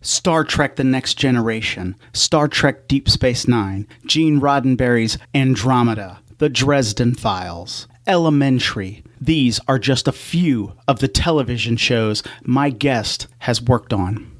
Star Trek The Next Generation, Star Trek Deep Space Nine, Gene Roddenberry's Andromeda, The Dresden Files, Elementary. These are just a few of the television shows my guest has worked on.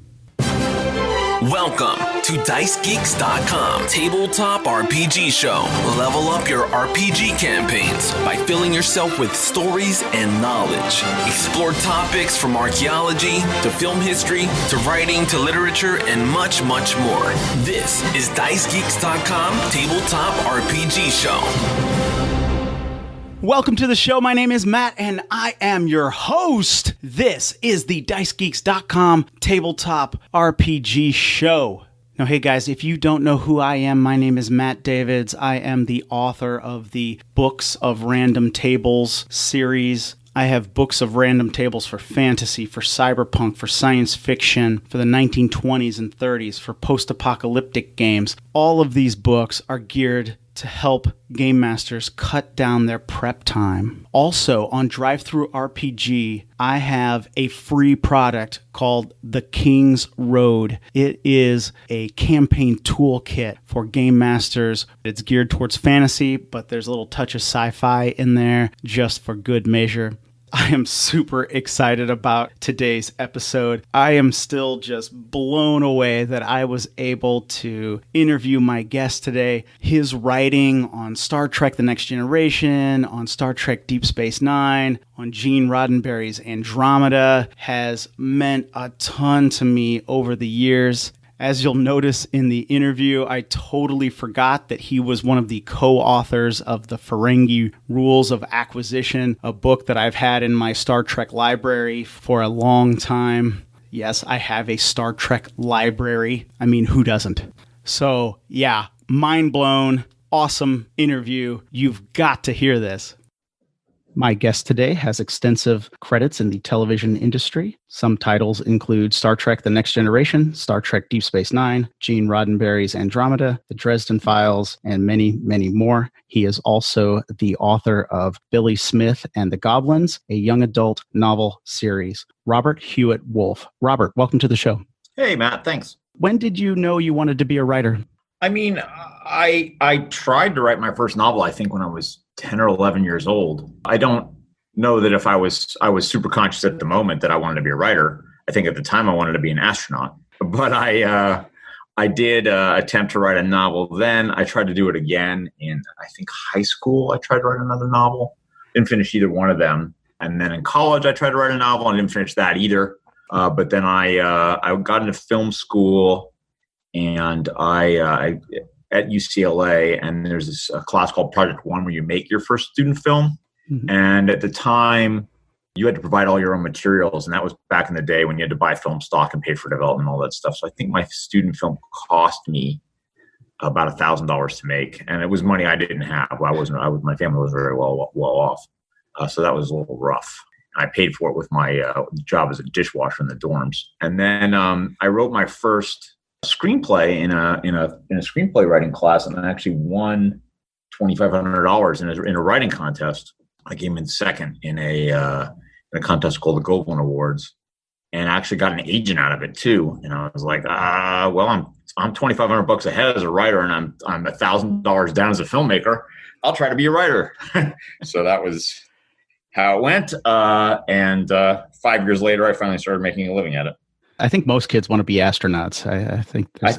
Welcome to DiceGeeks.com Tabletop RPG Show. Level up your RPG campaigns by filling yourself with stories and knowledge. Explore topics from archaeology to film history to writing to literature and much, much more. This is DiceGeeks.com Tabletop RPG Show. Welcome to the show. My name is Matt, and I am your host. This is the DiceGeeks.com Tabletop RPG Show. Now, hey guys, if you don't know who I am, my name is Matt Davids. I am the author of the Books of Random Tables series. I have books of random tables for fantasy, for cyberpunk, for science fiction, for the 1920s and 30s, for post-apocalyptic games. All of these books are geared to help game masters cut down their prep time. Also, on Drive-Thru RPG, I have a free product called The King's Road. It is a campaign toolkit for game masters. It's geared towards fantasy, but there's a little touch of sci-fi in there just for good measure. I am super excited about today's episode. I am still just blown away that I was able to interview my guest today. His writing on Star Trek The Next Generation, on Star Trek Deep Space Nine, on Gene Roddenberry's Andromeda has meant a ton to me over the years. As you'll notice in the interview, I totally forgot that he was one of the co-authors of the Ferengi Rules of Acquisition, a book that I've had in my Star Trek library for a long time. Yes, I have a Star Trek library. I mean, who doesn't? So, yeah, mind blown. Awesome interview. You've got to hear this. My guest today has extensive credits in the television industry. Some titles include Star Trek The Next Generation, Star Trek Deep Space Nine, Gene Roddenberry's Andromeda, The Dresden Files, and many, many more. He is also the author of Billy Smith and the Goblins, a young adult novel series. Robert Hewitt Wolfe. Robert, welcome to the show. Hey, Matt, thanks. When did you know you wanted to be a writer? I mean, I tried to write my first novel, I think, when I was 10 or 11 years old. I don't know that if I was super conscious at the moment that I wanted to be a writer. I think at the time I wanted to be an astronaut. But I did attempt to write a novel then. I tried to do it again in, I think, high school. I tried to write another novel. Didn't finish either one of them. And then in college, I tried to write a novel and didn't finish that either. But then I got into film school, and I at UCLA, and there's this class called Project One where you make your first student film. Mm-hmm. And at the time, you had to provide all your own materials, and that was back in the day when you had to buy film stock and pay for development and all that stuff. So I think my student film cost me about $1,000 to make, and it was money I didn't have. My family was very well off, so that was a little rough. I paid for it with my job as a dishwasher in the dorms, and then I wrote my first screenplay in a screenplay writing class, and I actually won $2,500 in a writing contest. I came in second in a contest called the Goblin Awards, and I actually got an agent out of it too. And I was like, well, I'm $2,500 ahead as a writer, and I'm $1,000 down as a filmmaker. I'll try to be a writer. So that was how it went. And 5 years later, I finally started making a living at it. I think most kids want to be astronauts. I think I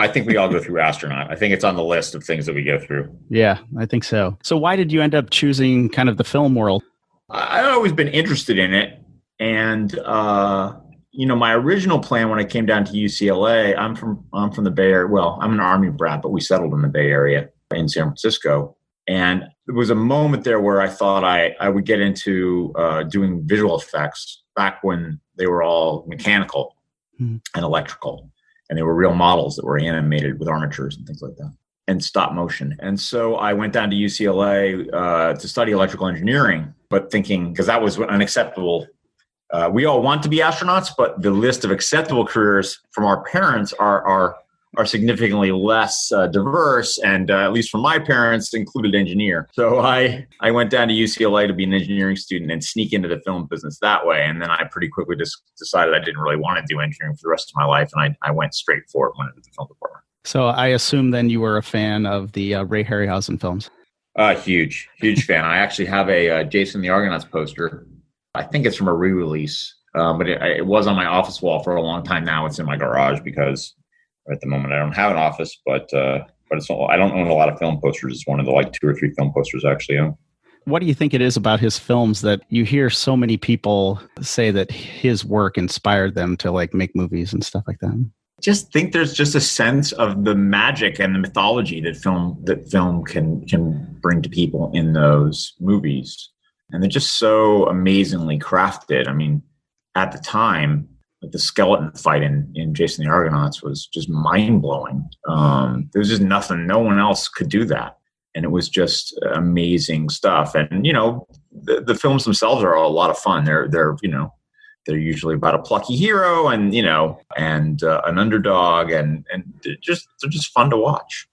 think we all go through astronaut. I think it's on the list of things that we go through. Yeah, I think so. So why did you end up choosing kind of the film world? I've always been interested in it. And, my original plan when I came down to UCLA, I'm from the Bay Area. Well, I'm an Army brat, but we settled in the Bay Area in San Francisco. And there was a moment there where I thought I would get into doing visual effects back when they were all mechanical and electrical, and they were real models that were animated with armatures and things like that, and stop motion. And so I went down to UCLA to study electrical engineering, but thinking, because that was unacceptable. We all want to be astronauts, but the list of acceptable careers from our parents are are significantly less diverse, and at least for my parents, included engineer. So I went down to UCLA to be an engineering student and sneak into the film business that way. And then I pretty quickly just decided I didn't really want to do engineering for the rest of my life, and I went straight for it, went into the film department. So I assume then you were a fan of the Ray Harryhausen films. Huge fan. I actually have a Jason the Argonauts poster. I think it's from a re-release, but it was on my office wall for a long time. Now it's in my garage because at the moment I don't have an office, but it's I don't own a lot of film posters. It's one of the 2 or 3 film posters I actually own. What do you think it is about his films that you hear so many people say that his work inspired them to make movies and stuff like that? Just think there's just a sense of the magic and the mythology that film can bring to people in those movies. And they're just so amazingly crafted. I mean, at the time, the skeleton fight in Jason the Argonauts was just mind-blowing. There was just nothing, no one else could do that. And it was just amazing stuff. And, the films themselves are a lot of fun. They're usually about a plucky hero and an underdog, and they're just fun to watch.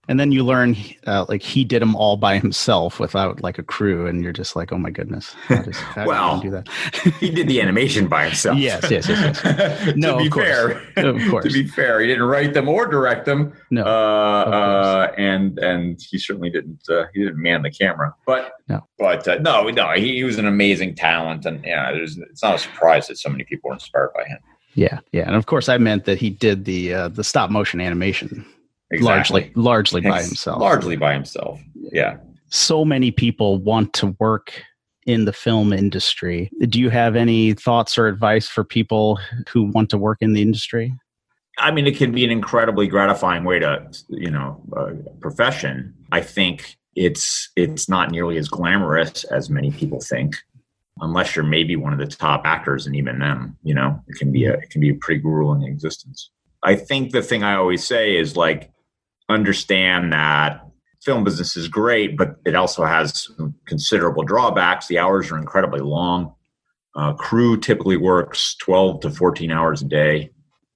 And then you learn he did them all by himself without a crew, and you're just like, oh my goodness. How did you do that? He did the animation by himself. Yes. No, of course. To be fair, he didn't write them or direct them. No. And he certainly didn't. He didn't man the camera. But he was an amazing talent, and it's not a surprise that so many people were inspired by him. Yeah, and of course, I meant that he did the stop motion animation. Exactly. Largely by himself. Largely by himself. Yeah. So many people want to work in the film industry. Do you have any thoughts or advice for people who want to work in the industry? I mean, it can be an incredibly gratifying way to, profession. I think it's not nearly as glamorous as many people think, unless you're maybe one of the top actors, and even them, it can be a pretty grueling existence. I think the thing I always say is understand that film business is great, but it also has considerable drawbacks. The hours are incredibly long. Crew typically works 12 to 14 hours a day.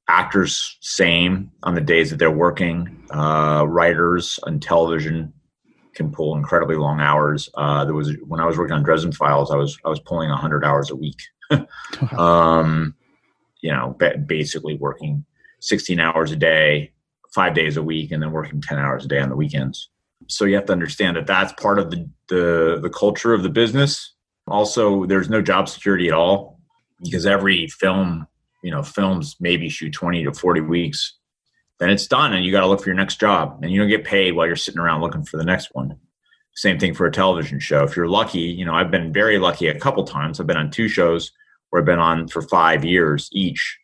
Actors, same on the days that they're working. Writers on television can pull incredibly long hours. When I was working on Dresden Files, I was pulling 100 hours a week. Basically working 16 hours a day, 5 days a week, and then working 10 hours a day on the weekends. So you have to understand that that's part of the culture of the business. Also, there's no job security at all, because every film, films maybe shoot 20 to 40 weeks. Then it's done, and you got to look for your next job, and you don't get paid while you're sitting around looking for the next one. Same thing for a television show. If you're lucky, I've been very lucky a couple times. I've been on 2 shows where I've been on for 5 years each.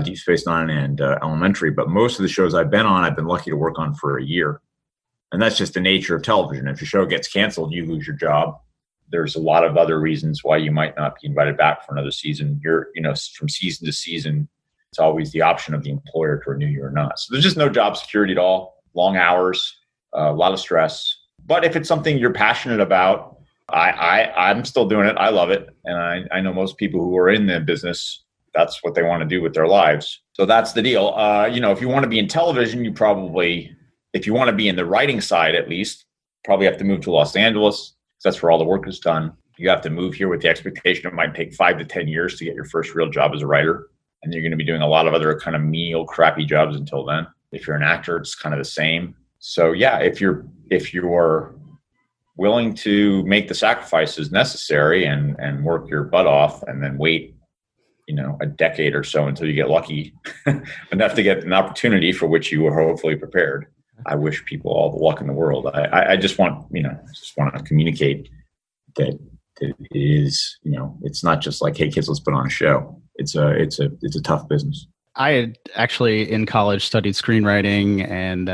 Deep Space Nine and Elementary, but most of the shows I've been on, I've been lucky to work on for a year. And that's just the nature of television. If your show gets canceled, you lose your job. There's a lot of other reasons why you might not be invited back for another season. From season to season, it's always the option of the employer to renew you or not. So there's just no job security at all. Long hours, a lot of stress. But if it's something you're passionate about, I'm still doing it. I love it. And I know most people who are in the business, that's what they want to do with their lives. So that's the deal. If you want to be in television, if you want to be in the writing side, at least, probably have to move to Los Angeles, because that's where all the work is done. You have to move here with the expectation it might take 5 to 10 years to get your first real job as a writer. And you're going to be doing a lot of other kind of menial, crappy jobs until then. If you're an actor, it's kind of the same. So yeah, if you're willing to make the sacrifices necessary and work your butt off, and then wait a decade or so until you get lucky enough to get an opportunity for which you were hopefully prepared. I wish people all the luck in the world. I just want to communicate that it is, it's not just like, hey kids, let's put on a show. It's a tough business. I had actually in college studied screenwriting, and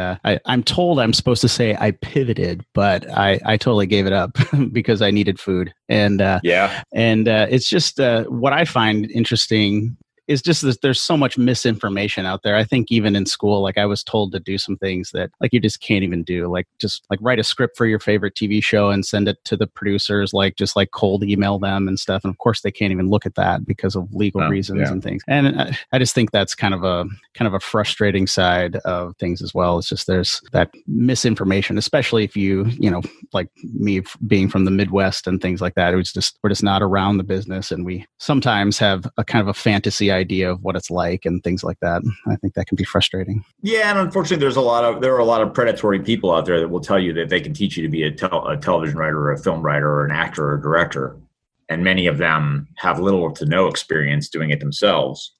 I'm told I'm supposed to say I pivoted, but I totally gave it up because I needed food. And it's just what I find interesting is just that there's so much misinformation out there. I think even in school, like I was told to do some things that like you just can't even do. Like just like write a script for your favorite TV show and send it to the producers, like just like cold email them and stuff. And of course they can't even look at that because of legal reasons and things. And I just think that's kind of a frustrating side of things as well. It's just there's that misinformation, especially if you know, like me being from the Midwest and things like that. It was just, we're just not around the business, and we sometimes have a kind of a fantasy idea of what it's like and things like that. I think that can be frustrating. Yeah, and unfortunately, there are a lot of predatory people out there that will tell you that they can teach you to be a television writer or a film writer or an actor or a director, and many of them have little to no experience doing it themselves.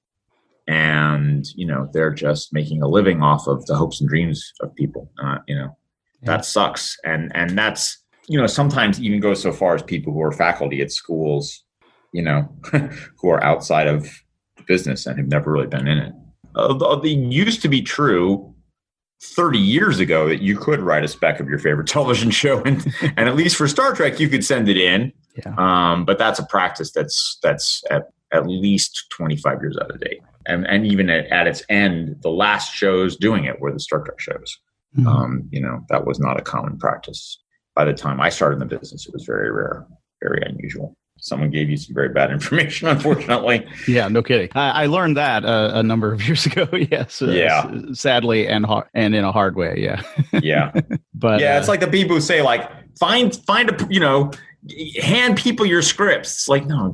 And, you know, they're just making a living off of the hopes and dreams of people. That sucks. And that's, you know, sometimes even goes so far as people who are faculty at schools, you know, who are outside of business and have never really been in it. It used to be true 30 years ago that you could write a spec of your favorite television show. And at least for Star Trek, you could send it in. Yeah. But that's a practice that's at least 25 years out of date. And even at its end, the last shows doing it were the Star Trek shows. Mm-hmm. You know, that was not a common practice. By the time I started in the business, it was very rare, very unusual. Someone gave you some very bad information, unfortunately. Yeah, no kidding. I learned that a number of years ago. Yes. Sadly, and in a hard way. Yeah. Yeah. But yeah, it's like the people who say, like, find a, you know, hand people your scripts. It's like, no,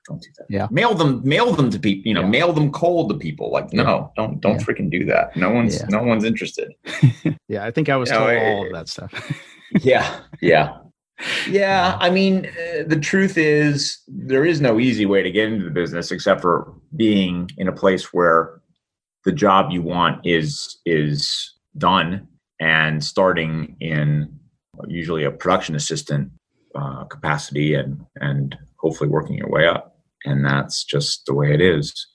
don't do that. Yeah. Mail them to people, you know, mail them cold to people. Like, no, don't freaking do that. No one's interested. Yeah. I think I was told all of that stuff. Yeah. I mean, the truth is there is no easy way to get into the business except for being in a place where the job you want is done and starting in usually a production assistant capacity and hopefully working your way up. And that's just the way it is.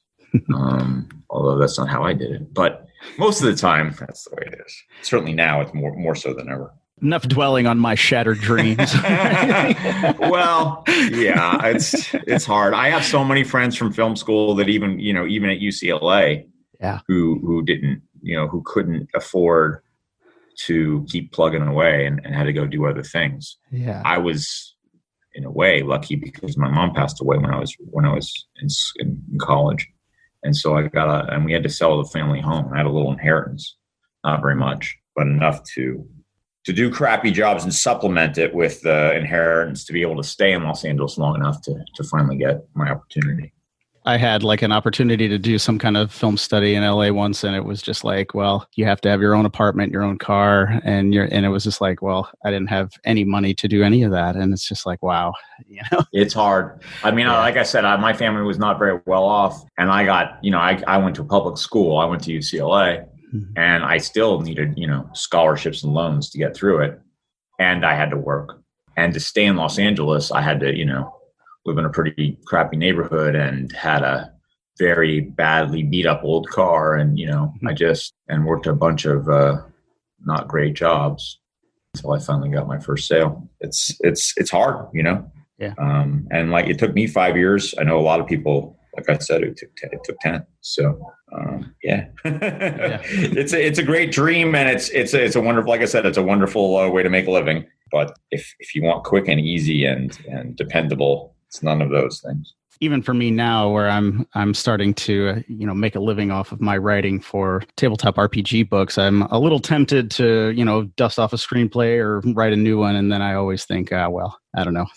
Although that's not how I did it, but most of the time that's the way it is. Certainly now it's more so than ever. Enough dwelling on my shattered dreams. Well, yeah, it's hard. I have so many friends from film school that even at UCLA, who didn't, you know, who couldn't afford to keep plugging away and had to go do other things. Yeah, I was in a way lucky because my mom passed away when I was in college, and so and we had to sell the family home. I had a little inheritance, not very much, but enough to do crappy jobs and supplement it with the inheritance to be able to stay in Los Angeles long enough to finally get my opportunity. I had like an opportunity to do some kind of film study in LA once, and it was just like, well, you have to have your own apartment, your own car, and it was just like, well, I didn't have any money to do any of that, and it's just like, wow, you know, it's hard. I mean, like I said, my family was not very well off, and I got, you know, I went to a public school. I went to UCLA. And I still needed, you know, scholarships and loans to get through it. And I had to work. And to stay in Los Angeles, I had to, you know, live in a pretty crappy neighborhood and had a very badly beat up old car. And, you know, and worked a bunch of not great jobs until I finally got my first sale. It's hard, you know? Yeah. And like it took me 5 years. I know a lot of people, like I said, it took 10. So, yeah. It's a great dream, and it's a wonderful, like I said, it's a wonderful way to make a living. But if you want quick and easy and dependable, it's none of those things. Even for me now, where I'm starting to you know, make a living off of my writing for tabletop RPG books, I'm a little tempted to, you know, dust off a screenplay or write a new one, and then I always think, well, I don't know.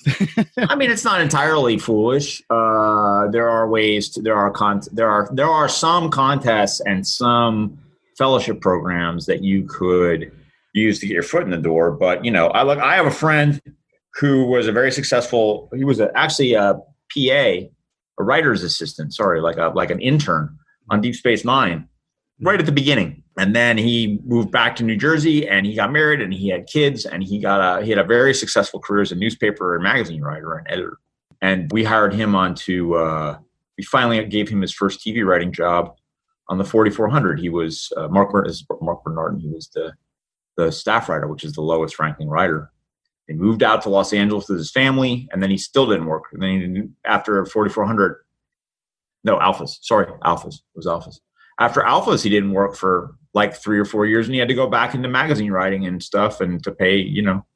I mean, it's not entirely foolish. There are ways there are some contests and some fellowship programs that you could use to get your foot in the door. But, you know, I have a friend who was a very successful. He was actually a PA, a writer's assistant. Sorry, like an intern on Deep Space Nine, right at the beginning. And then he moved back to New Jersey, and he got married, and he had kids, and he had a very successful career as a newspaper and magazine writer and editor. And we hired him we finally gave him his first TV writing job on the 4400. He was Mark Bernardin. He was the staff writer, which is the lowest ranking writer. He moved out to Los Angeles with his family, and then he still didn't work. And then after 4400, No, Alphas. Sorry, Alphas. It was Alphas. After Alphas, he didn't work for like 3 or 4 years, and he had to go back into magazine writing and stuff, and to pay,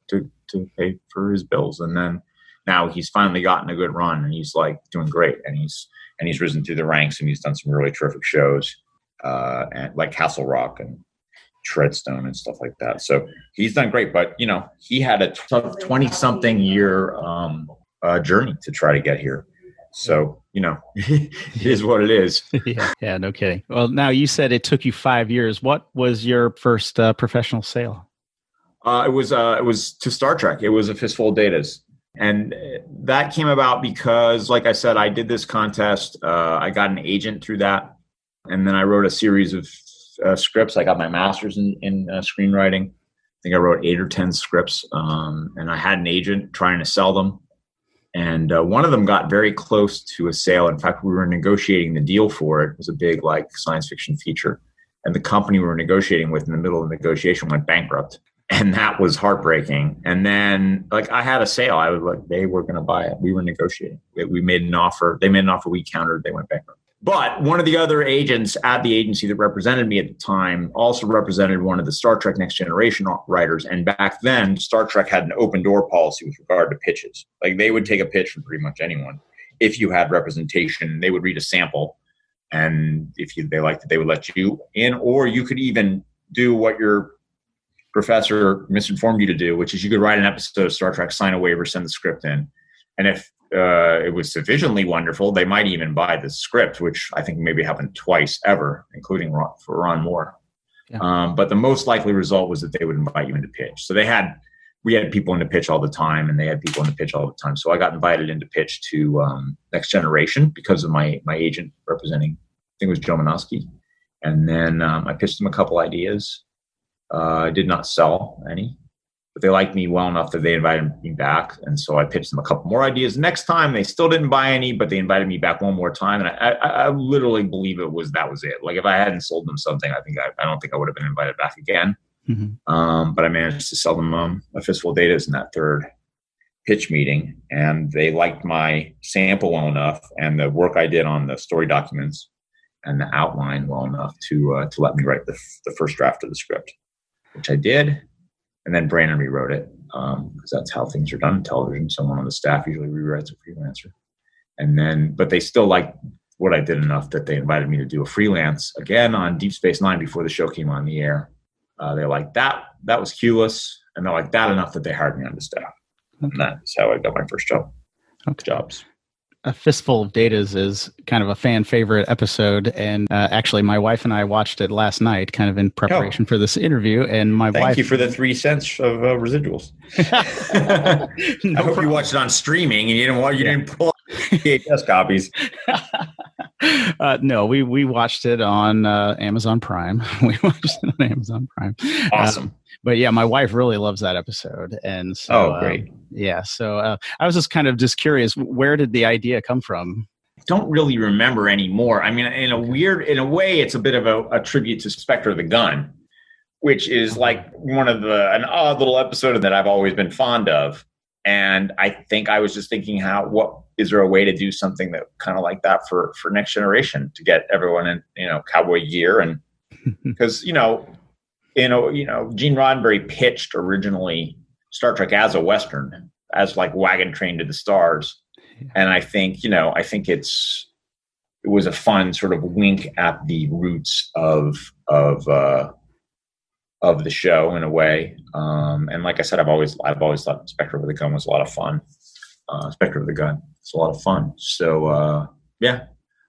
to pay for his bills. And then now he's finally gotten a good run, and he's like doing great, and he's risen through the ranks, and he's done some really terrific shows, and like Castle Rock and Treadstone and stuff like that. So he's done great, but he had a 20-something year journey to try to get here. So, it is what it is. Yeah, no kidding. Well, now you said it took you 5 years. What was your first professional sale? It was to Star Trek. It was a Fistful of Datas. And that came about because, like I said, I did this contest. I got an agent through that. And then I wrote a series of scripts. I got my master's in screenwriting. I think I wrote 8 or 10 scripts. And I had an agent trying to sell them. And one of them got very close to a sale. In fact, we were negotiating the deal for it. It was a big science fiction feature. And the company we were negotiating with in the middle of the negotiation went bankrupt. And that was heartbreaking. And then I had a sale. They were going to buy it. We were negotiating. We made an offer. They made an offer. We countered. They went bankrupt. But one of the other agents at the agency that represented me at the time also represented one of the Star Trek Next Generation writers. And back then, Star Trek had an open door policy with regard to pitches. They would take a pitch from pretty much anyone. If you had representation, they would read a sample. And if they liked it, they would let you in. Or you could even do what your professor misinformed you to do, which is you could write an episode of Star Trek, sign a waiver, send the script in. And if it was sufficiently wonderful, they might even buy the script, which I think maybe happened twice ever, including for Ron Moore. Yeah. But the most likely result was that they would invite you into pitch. So we had people in the pitch all the time, and they had people in the pitch all the time. So I got invited into pitch to Next Generation because of my agent representing, I think it was Joe Manosky. And then I pitched them a couple ideas. I did not sell any, but they liked me well enough that they invited me back. And so I pitched them a couple more ideas. Next time, they still didn't buy any, but they invited me back one more time. And I literally believe that was it. If I hadn't sold them something, I don't think I would have been invited back again. Mm-hmm. But I managed to sell them a Fistful of Datas in that third pitch meeting. And they liked my sample well enough and the work I did on the story documents and the outline well enough to let me write the first draft of the script, which I did. And then Brandon rewrote it because that's how things are done in television. Someone on the staff usually rewrites a freelancer. But they still liked what I did enough that they invited me to do a freelance again on Deep Space Nine before the show came on the air. They liked that. That was cueless. And they liked that enough that they hired me on the staff. Okay. And that's how I got my first jobs. A Fistful of Datas is kind of a fan favorite episode, and actually, my wife and I watched it last night, kind of in preparation for this interview. And Thank you for the 3 cents of residuals. I hope you watched it on streaming and you didn't pull up VHS copies. No, we watched it on Amazon Prime. We watched it on Amazon Prime. Awesome. But yeah, my wife really loves that episode, and so great. So I was just curious, where did the idea come from? Don't really remember anymore. I mean, in a way, it's a bit of a tribute to Spectre of the Gun, which is like an odd little episode that I've always been fond of. And I think I was just thinking, is there a way to do something that kind of like that for Next Generation to get everyone in, cowboy gear, and because Gene Roddenberry pitched originally Star Trek as a Western, as like Wagon Train to the Stars. And I think it was a fun sort of wink at the roots of the show in a way. And like I said, I've always thought Spectre of the Gun was a lot of fun. Spectre of the Gun. It's a lot of fun. So,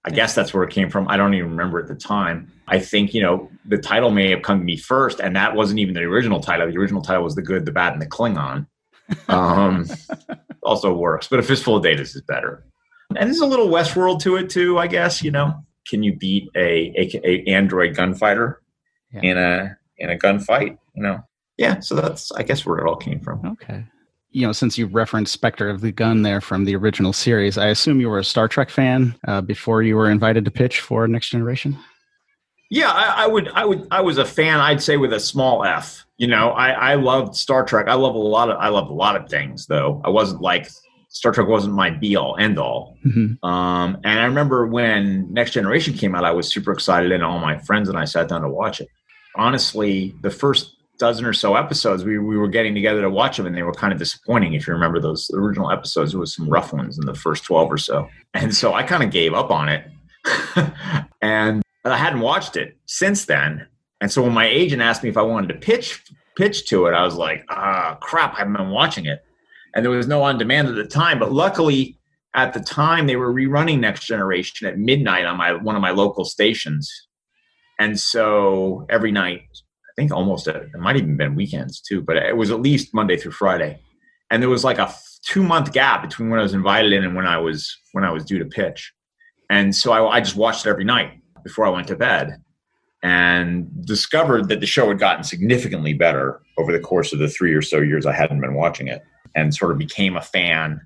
I guess that's where it came from. I don't even remember at the time. I think, the title may have come to me first, and that wasn't even the original title. The original title was The Good, the Bad, and the Klingon. Also works, but A Fistful of Datas is better. And there's a little Westworld to it too, I guess. Can you beat a android gunfighter in a gunfight? Yeah. So that's, I guess, where it all came from. Okay. Since you referenced Spectre of the Gun there from the original series, I assume you were a Star Trek fan before you were invited to pitch for Next Generation. Yeah, I was a fan, I'd say, with a small F. I loved Star Trek. I loved a lot of things, though. I wasn't like Star Trek wasn't my be all end all. And I remember when Next Generation came out, I was super excited, and all my friends and I sat down to watch it. Honestly, the first dozen or so episodes, we were getting together to watch them, and they were kind of disappointing. If you remember those original episodes, there was some rough ones in the first 12 or so. And so I kind of gave up on it. And I hadn't watched it since then. And so when my agent asked me if I wanted to pitch to it, I was like, crap, I haven't been watching it. And there was no on demand at the time. But luckily, at the time, they were rerunning Next Generation at midnight on one of my local stations. And so every night, I think it might even been weekends too, but it was at least Monday through Friday. And there was like a 2-month gap between when I was invited in and when I was due to pitch. And so I just watched it every night before I went to bed, and discovered that the show had gotten significantly better over the course of the 3 or so years I hadn't been watching it, and sort of became a fan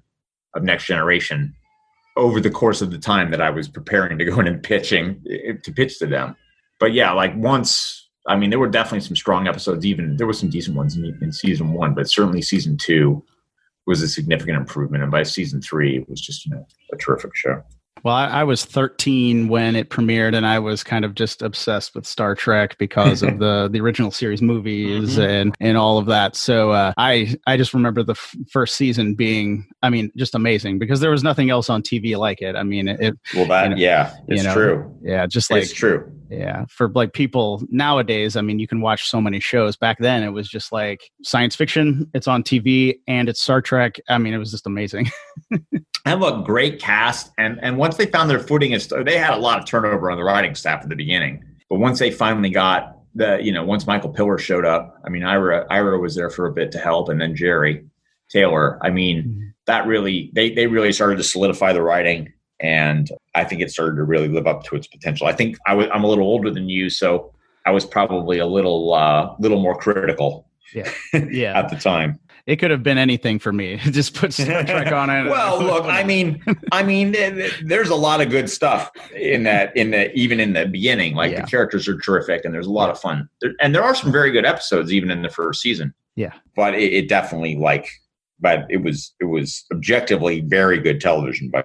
of Next Generation over the course of the time that I was preparing to go in and pitch to them. But yeah, like there were definitely some strong episodes. Even there were some decent ones in season 1, but certainly season 2 was a significant improvement. And by season 3, it was just a terrific show. Well, I was 13 when it premiered, and I was kind of just obsessed with Star Trek because of the original series movies and all of that. So I just remember the first season being, just amazing, because there was nothing else on TV like it. It's true. Yeah, just like it's true. Yeah, for like people nowadays, you can watch so many shows. Back then, it was just like science fiction. It's on TV, and it's Star Trek. It was just amazing. And look, great cast. And once they found their footing, they had a lot of turnover on the writing staff at the beginning. But once they finally got once Michael Piller showed up, Ira was there for a bit to help, and then Jerry Taylor. That really, they really started to solidify the writing. And I think it started to really live up to its potential. I think I'm a little older than you, so I was probably a little more critical at the time. It could have been anything for me. Just put Star Trek on it. Well, look, there's a lot of good stuff even in the beginning. Like the characters are terrific, and there's a lot of fun. There are some very good episodes even in the first season. Yeah, but it definitely but it was objectively very good television by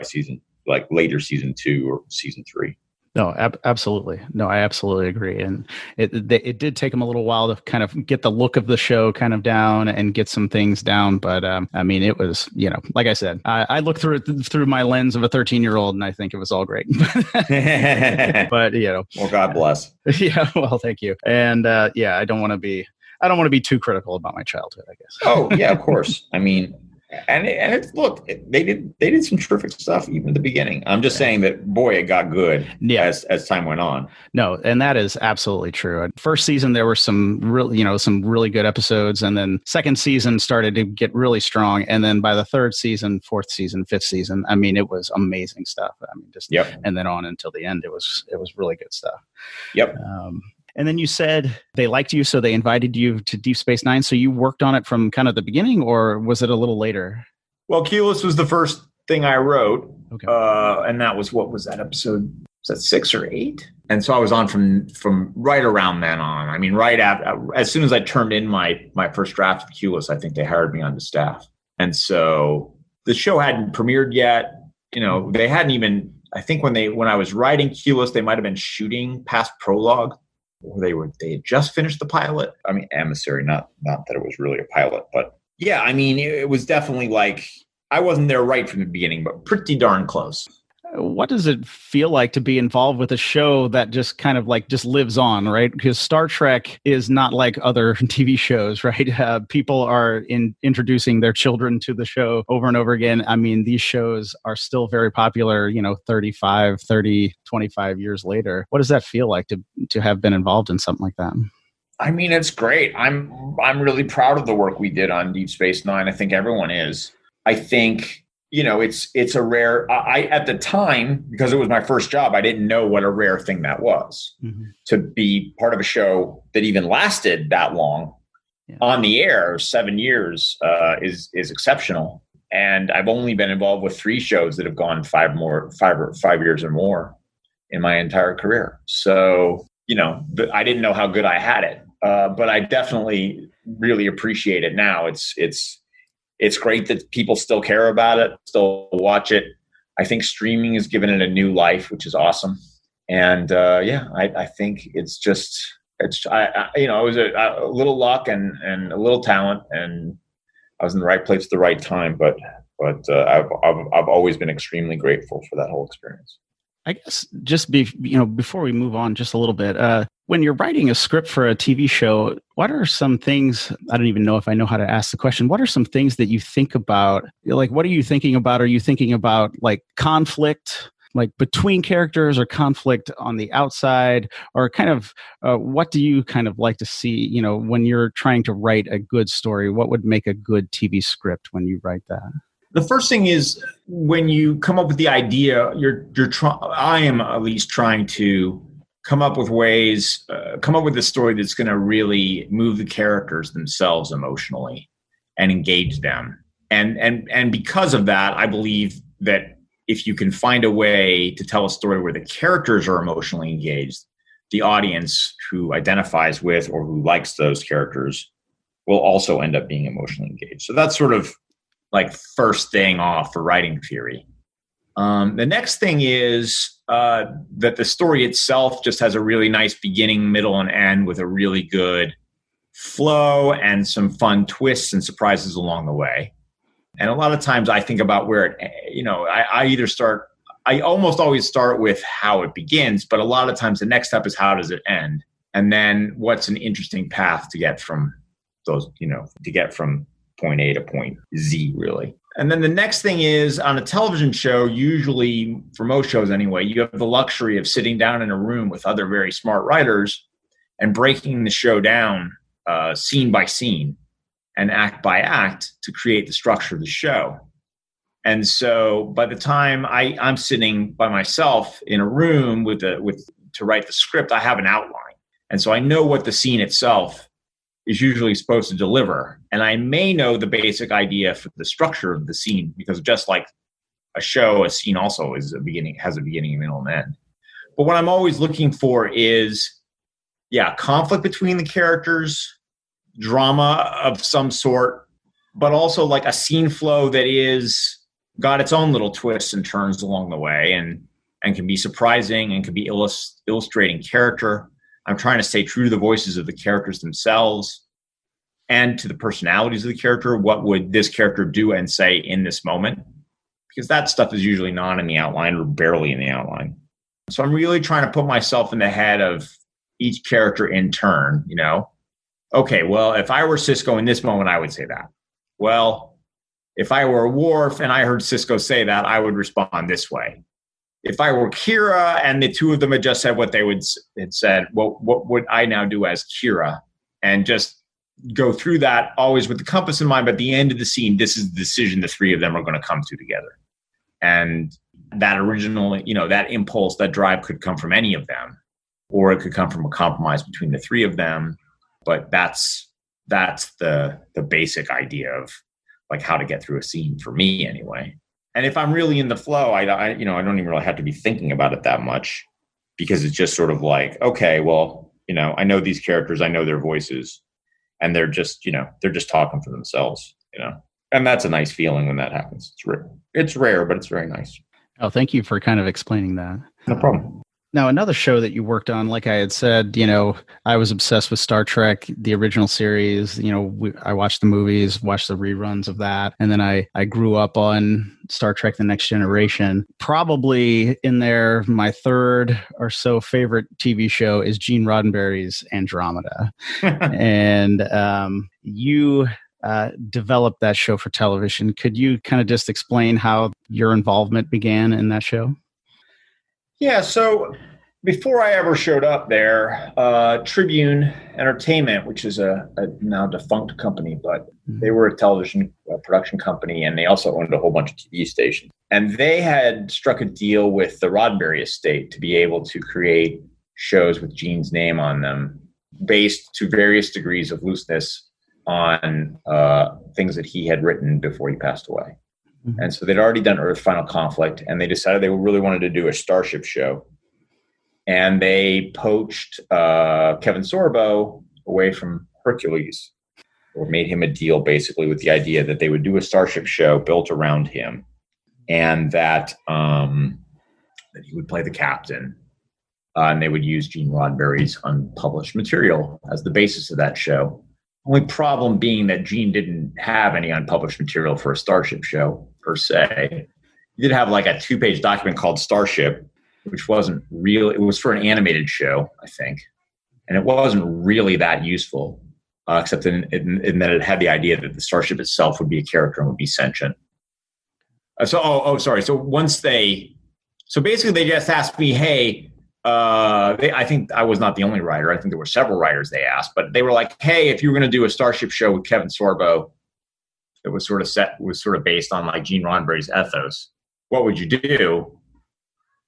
later season 2 or season 3. No, absolutely. No, I absolutely agree. And it did take them a little while to kind of get the look of the show kind of down and get some things down. But it was, like I said, I looked through my lens of a 13-year-old, and I think it was all great. But well, God bless. Yeah, well, thank you. And I don't want to be too critical about my childhood, I guess. Oh yeah, of course. Look, they did some terrific stuff even at the beginning. I'm just saying that, boy, it got good as time went on. No, and that is absolutely true. First season, there were some really good episodes, and then second season started to get really strong. And then by the third season, fourth season, fifth season, it was amazing stuff. And then on until the end, it was really good stuff. Yep. And then you said they liked you, so they invited you to Deep Space Nine. So you worked on it from kind of the beginning, or was it a little later? Well, Keyless was the first thing I wrote. Okay. And that was, what was that episode? Was that 6 or 8? And so I was on from right around then on. Right after, as soon as I turned in my first draft of Keyless, I think they hired me onto staff. And so the show hadn't premiered yet. They hadn't even, I think when I was writing Keyless, they might've been shooting past prologue. They had just finished the pilot. Emissary, not that it was really a pilot, but yeah, it was definitely like I wasn't there right from the beginning, but pretty darn close. What does it feel like to be involved with a show that just kind of just lives on, right? Because Star Trek is not like other TV shows, right? People are introducing their children to the show over and over again. These shows are still very popular, 25 years later. What does that feel like to have been involved in something like that? It's great. I'm really proud of the work we did on Deep Space Nine. I think everyone is. I think it's a rare, at the time, because it was my first job, I didn't know what a rare thing that was. Mm-hmm. To be part of a show that even lasted that long on the air, 7 years, is exceptional. And I've only been involved with 3 shows that have gone 5 years or more in my entire career. So, I didn't know how good I had it, but I definitely really appreciate it now. It's it's great that people still care about it, still watch it. I think streaming has given it a new life, which is awesome. And I think it was a little luck and a little talent, and I was in the right place at the right time. But I've always been extremely grateful for that whole experience. I guess before we move on just a little bit, when you're writing a script for a TV show, what are some things, I don't even know if I know how to ask the question, what are some things that you think about? Like, what are you thinking about? Are you thinking about like conflict, like between characters, or conflict on the outside, or kind of what do you kind of like to see, when you're trying to write a good story? What would make a good TV script when you write that? The first thing is, when you come up with the idea, I am at least trying to come up with ways, come up with a story that's going to really move the characters themselves emotionally and engage them. And because of that, I believe that if you can find a way to tell a story where the characters are emotionally engaged, the audience who identifies with or who likes those characters will also end up being emotionally engaged. So that's sort of like first thing off for writing theory. The next thing is that the story itself just has a really nice beginning, middle, and end with a really good flow and some fun twists and surprises along the way. And a lot of times I think about where I almost always start with how it begins, but a lot of times the next step is how does it end? And then what's an interesting path to get from those, to get from point A to point Z, really. And then the next thing is, on a television show, usually for most shows anyway, you have the luxury of sitting down in a room with other very smart writers and breaking the show down scene by scene and act by act to create the structure of the show. And so by the time I'm sitting by myself in a room to write the script, I have an outline. And so I know what the scene itself is usually supposed to deliver. And I may know the basic idea for the structure of the scene, because just like a show, a scene also has a beginning, middle, and end. But what I'm always looking for is, conflict between the characters, drama of some sort, but also like a scene flow that is got its own little twists and turns along the way, and can be surprising and can be illustrating character. I'm trying to stay true to the voices of the characters themselves and to the personalities of the character. What would this character do and say in this moment? Because that stuff is usually not in the outline or barely in the outline. So I'm really trying to put myself in the head of each character in turn, Okay, well, if I were Cisco in this moment, I would say that. Well, if I were Worf and I heard Cisco say that, I would respond this way. If I were Kira and the two of them had just said what they had said, well, what would I now do as Kira? And just go through that always with the compass in mind. But at the end of the scene, this is the decision the three of them are going to come to together. And that original, that impulse, that drive could come from any of them, or it could come from a compromise between the three of them. But that's the basic idea of like how to get through a scene for me anyway. And if I'm really in the flow, I don't even really have to be thinking about it that much, because it's just sort of like, okay, well, I know these characters, I know their voices, and they're just talking for themselves, and that's a nice feeling when that happens. It's rare, but it's very nice. Oh, thank you for kind of explaining that. No problem. Now, another show that you worked on, like I had said, I was obsessed with Star Trek, the original series. I watched the movies, watched the reruns of that. And then I grew up on Star Trek The Next Generation. Probably in there, my third or so favorite TV show is Gene Roddenberry's Andromeda. And you developed that show for television. Could you kind of just explain how your involvement began in that show? Yeah, so before I ever showed up there, Tribune Entertainment, which is a now defunct company, but they were a television production company, and they also owned a whole bunch of TV stations. And they had struck a deal with the Roddenberry estate to be able to create shows with Gene's name on them, based to various degrees of looseness on things that he had written before he passed away. And so they'd already done Earth Final Conflict, and they decided they really wanted to do a Starship show. And they poached Kevin Sorbo away from Hercules. or made him a deal basically with the idea that they would do a Starship show built around him, and that he would play the captain. And they would use Gene Roddenberry's unpublished material as the basis of that show. Only problem being that Gene didn't have any unpublished material for a Starship show, per se. He did have like a 2-page document called Starship, which wasn't real. It was for an animated show, I think. And it wasn't really that useful, except in that it had the idea that the Starship itself would be a character and would be sentient. Sorry. So basically they just asked me, hey, I think I was not the only writer. I think there were several writers they asked, but they were like, hey, if you were going to do a Starship show with Kevin Sorbo, it was sort of based on like Gene Roddenberry's ethos, what would you do?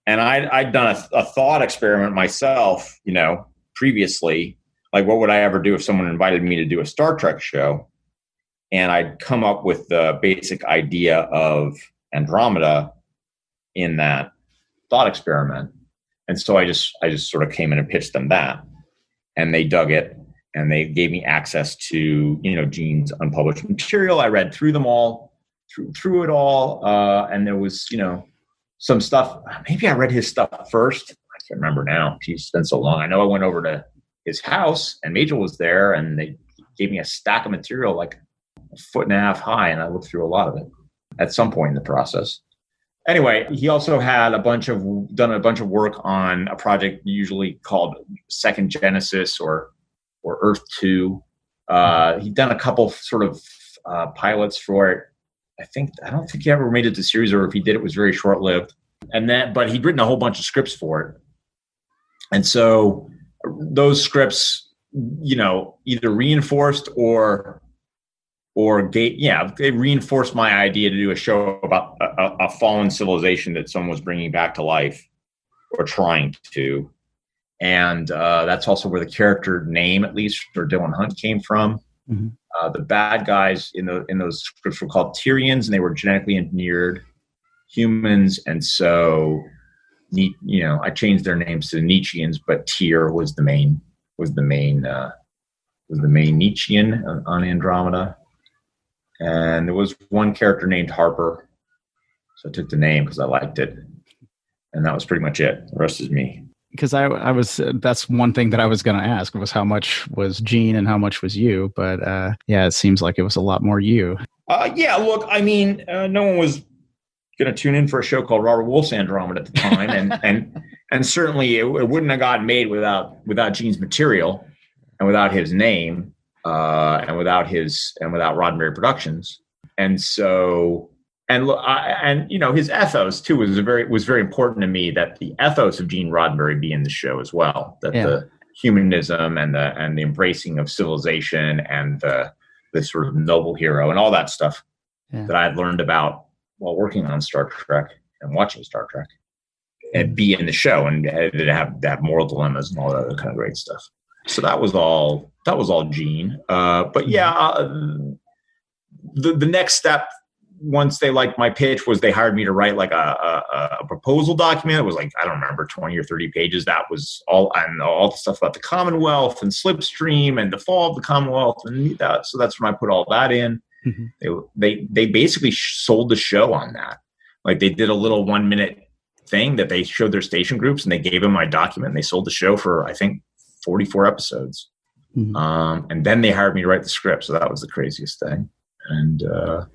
And I'd done a thought experiment myself, previously, like what would I ever do if someone invited me to do a Star Trek show? And I'd come up with the basic idea of Andromeda in that thought experiment. And so I just sort of came in and pitched them that, and they dug it, and they gave me access to, Gene's unpublished material. I read through them all, through it all. And there was, some stuff. Maybe I read his stuff first. I can't remember now. It's been so long. I know I went over to his house, and Majel was there, and they gave me a stack of material like a 1.5 feet high, and I looked through a lot of it at some point in the process. Anyway, he also had done a bunch of work on a project usually called Second Genesis or Earth 2. He'd done a couple sort of pilots for it. I don't think he ever made it to series, or if he did, it was very short-lived. But he'd written a whole bunch of scripts for it. And so those scripts, either reinforced they reinforced my idea to do a show about a fallen civilization that someone was bringing back to life, or trying to. And that's also where the character name, at least for Dylan Hunt, came from. Mm-hmm. The bad guys in those scripts were called Tyrians, and they were genetically engineered humans. And so, I changed their names to the Nietzscheans, but Tyr was the main Nietzschean on Andromeda. And there was one character named Harper, so I took the name because I liked it, and that was pretty much it. The rest is me. Because that's one thing that I was going to ask, was how much was Gene and how much was you? But it seems like it was a lot more you. Look, I mean, no one was going to tune in for a show called Robert Wolfe's Andromeda at the time, and certainly it wouldn't have gotten made without Gene's material and without his name. And without Roddenberry Productions, and so his ethos too was very important to me, that the ethos of Gene Roddenberry be in the show as well. That the humanism and the embracing of civilization and the sort of noble hero and all that stuff that I had learned about while working on Star Trek and watching Star Trek, and be in the show, and have moral dilemmas and all that other kind of great stuff. So that was all Gene. The next step, once they liked my pitch, was they hired me to write like a proposal document. It was like, I don't remember, 20 or 30 pages. That was all the stuff about the Commonwealth and Slipstream and the fall of the Commonwealth and that. So that's when I put all that in. Mm-hmm. They basically sold the show on that. Like, they did a little 1-minute thing that they showed their station groups, and they gave them my document, and they sold the show for, I think, 44 episodes. Mm-hmm. And then they hired me to write the script. So that was the craziest thing. And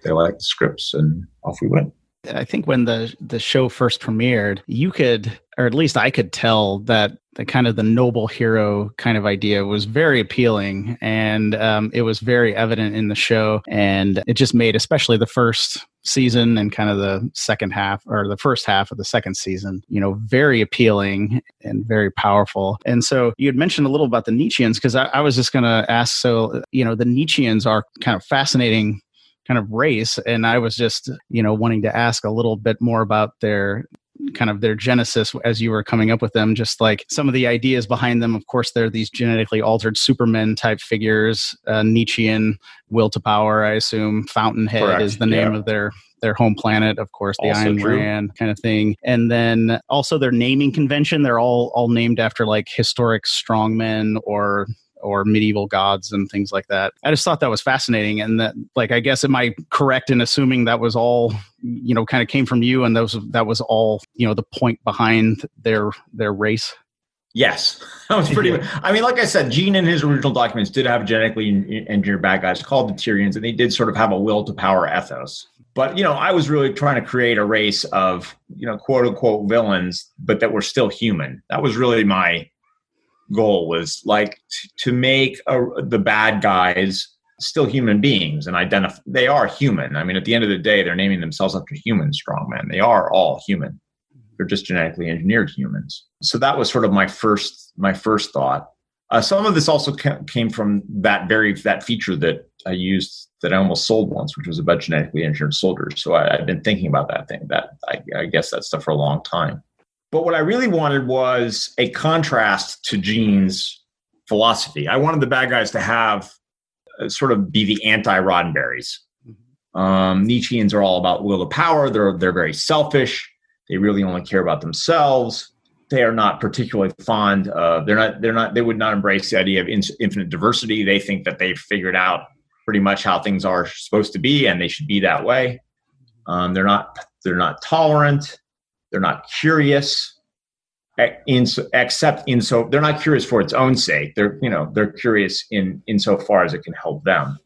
they liked the scripts, and off we went. I think when the show first premiered, you could, or at least I could tell, that the kind of the noble hero kind of idea was very appealing, and it was very evident in the show. And it just made, especially the first season and kind of the second half, or the first half of the second season, very appealing and very powerful. And so you had mentioned a little about the Nietzscheans, because I was just going to ask, so, the Nietzscheans are kind of fascinating kind of race. And I was just, wanting to ask a little bit more about their genesis as you were coming up with them, just like some of the ideas behind them. Of course, they're these genetically altered Superman type figures, Nietzschean will to power, I assume. Fountainhead Correct. Is the name of their their home planet, of course, the Also Ayn true. Rand kind of thing. And then also their naming convention, they're all named after like historic strongmen or medieval gods and things like that. I just thought that was fascinating. And that, like, I guess, am I correct in assuming that was all, kind of came from you, and that was all, the point behind their race? Yes, that was pretty. I mean, like I said, Gene in his original documents did have genetically engineered bad guys called the Tyrians, and they did sort of have a will to power ethos. But, I was really trying to create a race of, quote unquote villains, but that were still human. That was really my goal, was like to make the bad guys still human beings and identify they are human. I mean, at the end of the day, they're naming themselves after human strongmen. They are all human. They're just genetically engineered humans. So that was sort of my first thought. Some of this also came from that feature that I used that I almost sold once, which was about genetically engineered soldiers. So I've been thinking about that thing. That I guess that stuff for a long time. But what I really wanted was a contrast to Gene's philosophy. I wanted the bad guys to have sort of be the anti-Roddenberries. Nietzscheans are all about will to power. They're very selfish. They really only care about themselves. They are not particularly fond of. They would not embrace the idea of infinite diversity. They think that they've figured out pretty much how things are supposed to be, and they should be that way. They're not tolerant. They're not curious, except they're not curious for its own sake. They're curious insofar as it can help them.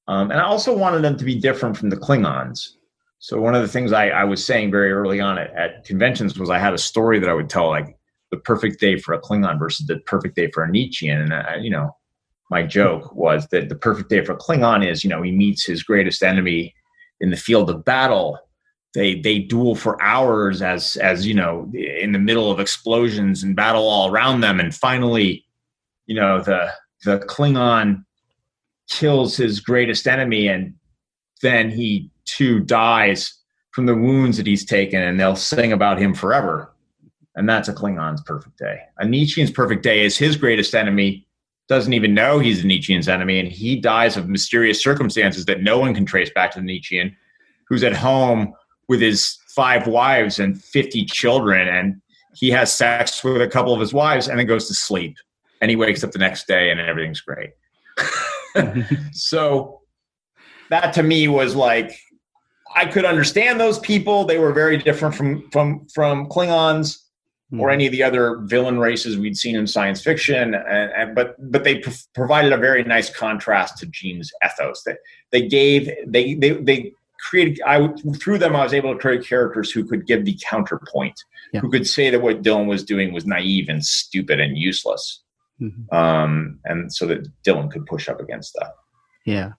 And I also wanted them to be different from the Klingons. So one of the things I was saying very early on at conventions was I had a story that I would tell, like the perfect day for a Klingon versus the perfect day for a Nietzschean. And my joke was that the perfect day for a Klingon is, he meets his greatest enemy in the field of battle. They duel for hours as in the middle of explosions and battle all around them, and finally, the Klingon kills his greatest enemy, and then he too dies from the wounds that he's taken, and they'll sing about him forever. And that's a Klingon's perfect day. A Nietzschean's perfect day is his greatest enemy doesn't even know he's a Nietzschean's enemy, and he dies of mysterious circumstances that no one can trace back to the Nietzschean, who's at home with his 5 wives and 50 children, and he has sex with a couple of his wives and then goes to sleep, and he wakes up the next day and everything's great. So that to me was like, I could understand those people. They were very different from Klingons or any of the other villain races we'd seen in science fiction, but they provided a very nice contrast to Gene's ethos. They created. Through them, I was able to create characters who could give the counterpoint, who could say that what Dylan was doing was naive and stupid and useless, and so that Dylan could push up against that. Yeah.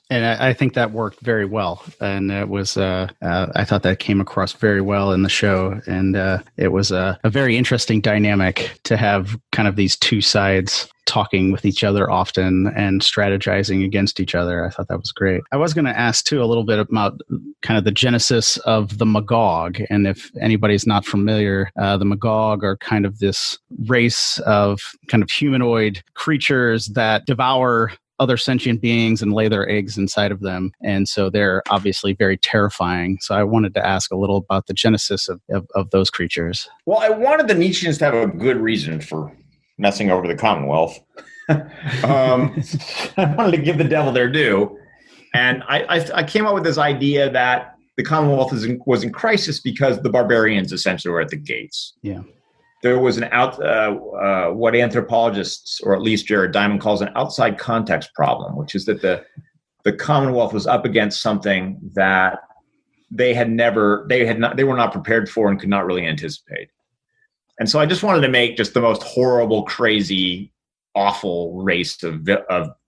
And I think that worked very well. And it was, I thought that came across very well in the show. And it was a very interesting dynamic to have kind of these two sides talking with each other often and strategizing against each other. I thought that was great. I was going to ask, too, a little bit about kind of the genesis of the Magog. And if anybody's not familiar, the Magog are kind of this race of kind of humanoid creatures that devour other sentient beings and lay their eggs inside of them. And so they're obviously very terrifying. So I wanted to ask a little about the genesis of those creatures. Well, I wanted the Nietzscheans to have a good reason for messing over the Commonwealth. I wanted to give the devil their due. And I came up with this idea that the Commonwealth was in crisis because the barbarians essentially were at the gates. Yeah. There was what anthropologists, or at least Jared Diamond, calls an outside context problem, which is that the Commonwealth was up against something that they were not prepared for and could not really anticipate. And so I just wanted to make just the most horrible, crazy, awful race of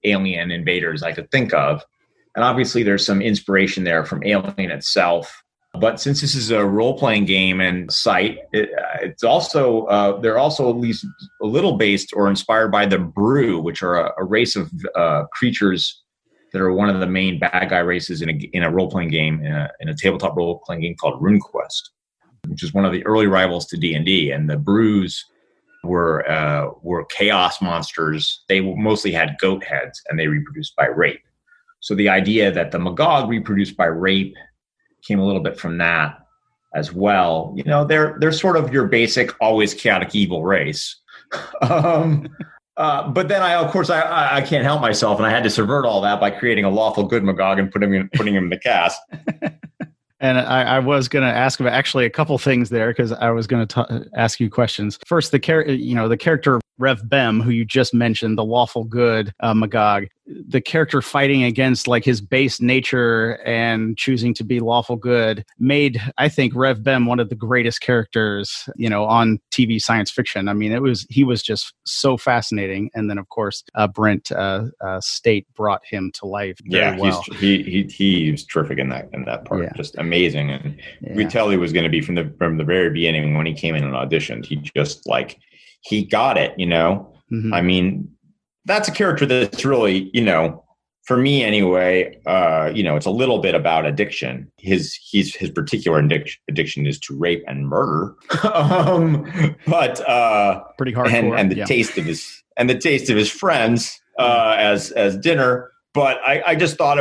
alien invaders I could think of. And obviously there's some inspiration there from Alien itself. But since this is a role-playing game and site, it's also they're also at least a little based or inspired by the Brew, which are a race of creatures that are one of the main bad guy races in a role-playing game, in a tabletop role-playing game called RuneQuest, which is one of the early rivals to D&D. And the Brews were chaos monsters. They mostly had goat heads, and they reproduced by rape. So the idea that the Magog reproduced by rape came a little bit from that as well. You know, they're sort of your basic, always chaotic evil race. But then I can't help myself, and I had to subvert all that by creating a lawful good Magog and putting him in the cast. And I was going to ask about actually a couple things there, because I was going to ask you questions. First, the character Rev Bem, who you just mentioned, the lawful good Magog, the character fighting against like his base nature and choosing to be lawful good, made, I think, Rev Bem one of the greatest characters, on TV science fiction. I mean, he was just so fascinating. And then, of course, Brent State brought him to life very well. He was terrific in that part. Yeah. Just amazing. And we tell he was going to be from the very beginning when he came in and auditioned. He just he got it, Mm-hmm. I mean, that's a character that's really, for me anyway, it's a little bit about addiction. His particular addiction is to rape and murder. But pretty hardcore. And the taste of his friends as dinner. But I just thought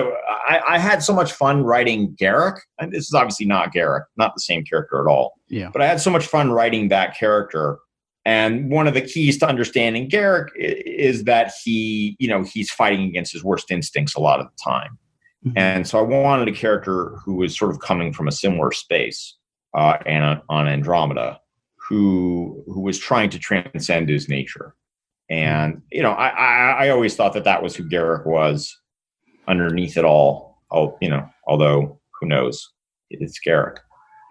I had so much fun writing Garrick. And this is obviously not Garrick, not the same character at all. Yeah. But I had so much fun writing that character. And one of the keys to understanding Garrick is that he's fighting against his worst instincts a lot of the time. Mm-hmm. And so I wanted a character who was sort of coming from a similar space and on Andromeda, who was trying to transcend his nature. And, I always thought that was who Garrick was underneath it all. Although who knows, it's Garrick.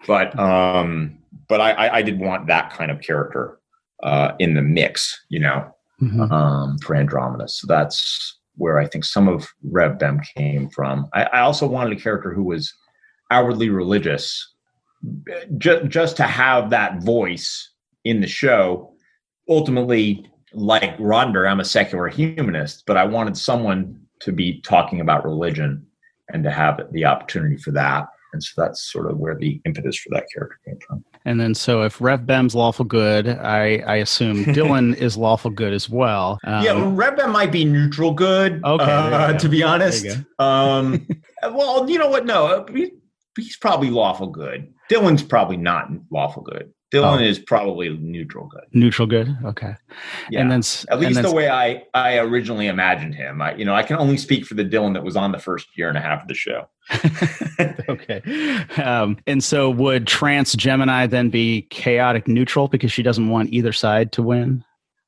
But I did want that kind of character in the mix, mm-hmm. For Andromeda. So that's where I think some of Rev Bem came from. I also wanted a character who was outwardly religious, just to have that voice in the show. Ultimately, like Roddenberry, I'm a secular humanist, but I wanted someone to be talking about religion and to have the opportunity for that. And so that's sort of where the impetus for that character came from. And then, so if Rev Bem's lawful good, I assume Dylan is lawful good as well. Rev Bem might be neutral good, to be honest. Well, you know what? No, he's probably lawful good. Dylan's probably not lawful good. Dylan is probably neutral good. Neutral good? Okay. Yeah. And then, at least the way I originally imagined him. I can only speak for the Dylan that was on the first year and a half of the show. Okay. And so would Trance Gemini then be chaotic neutral because she doesn't want either side to win?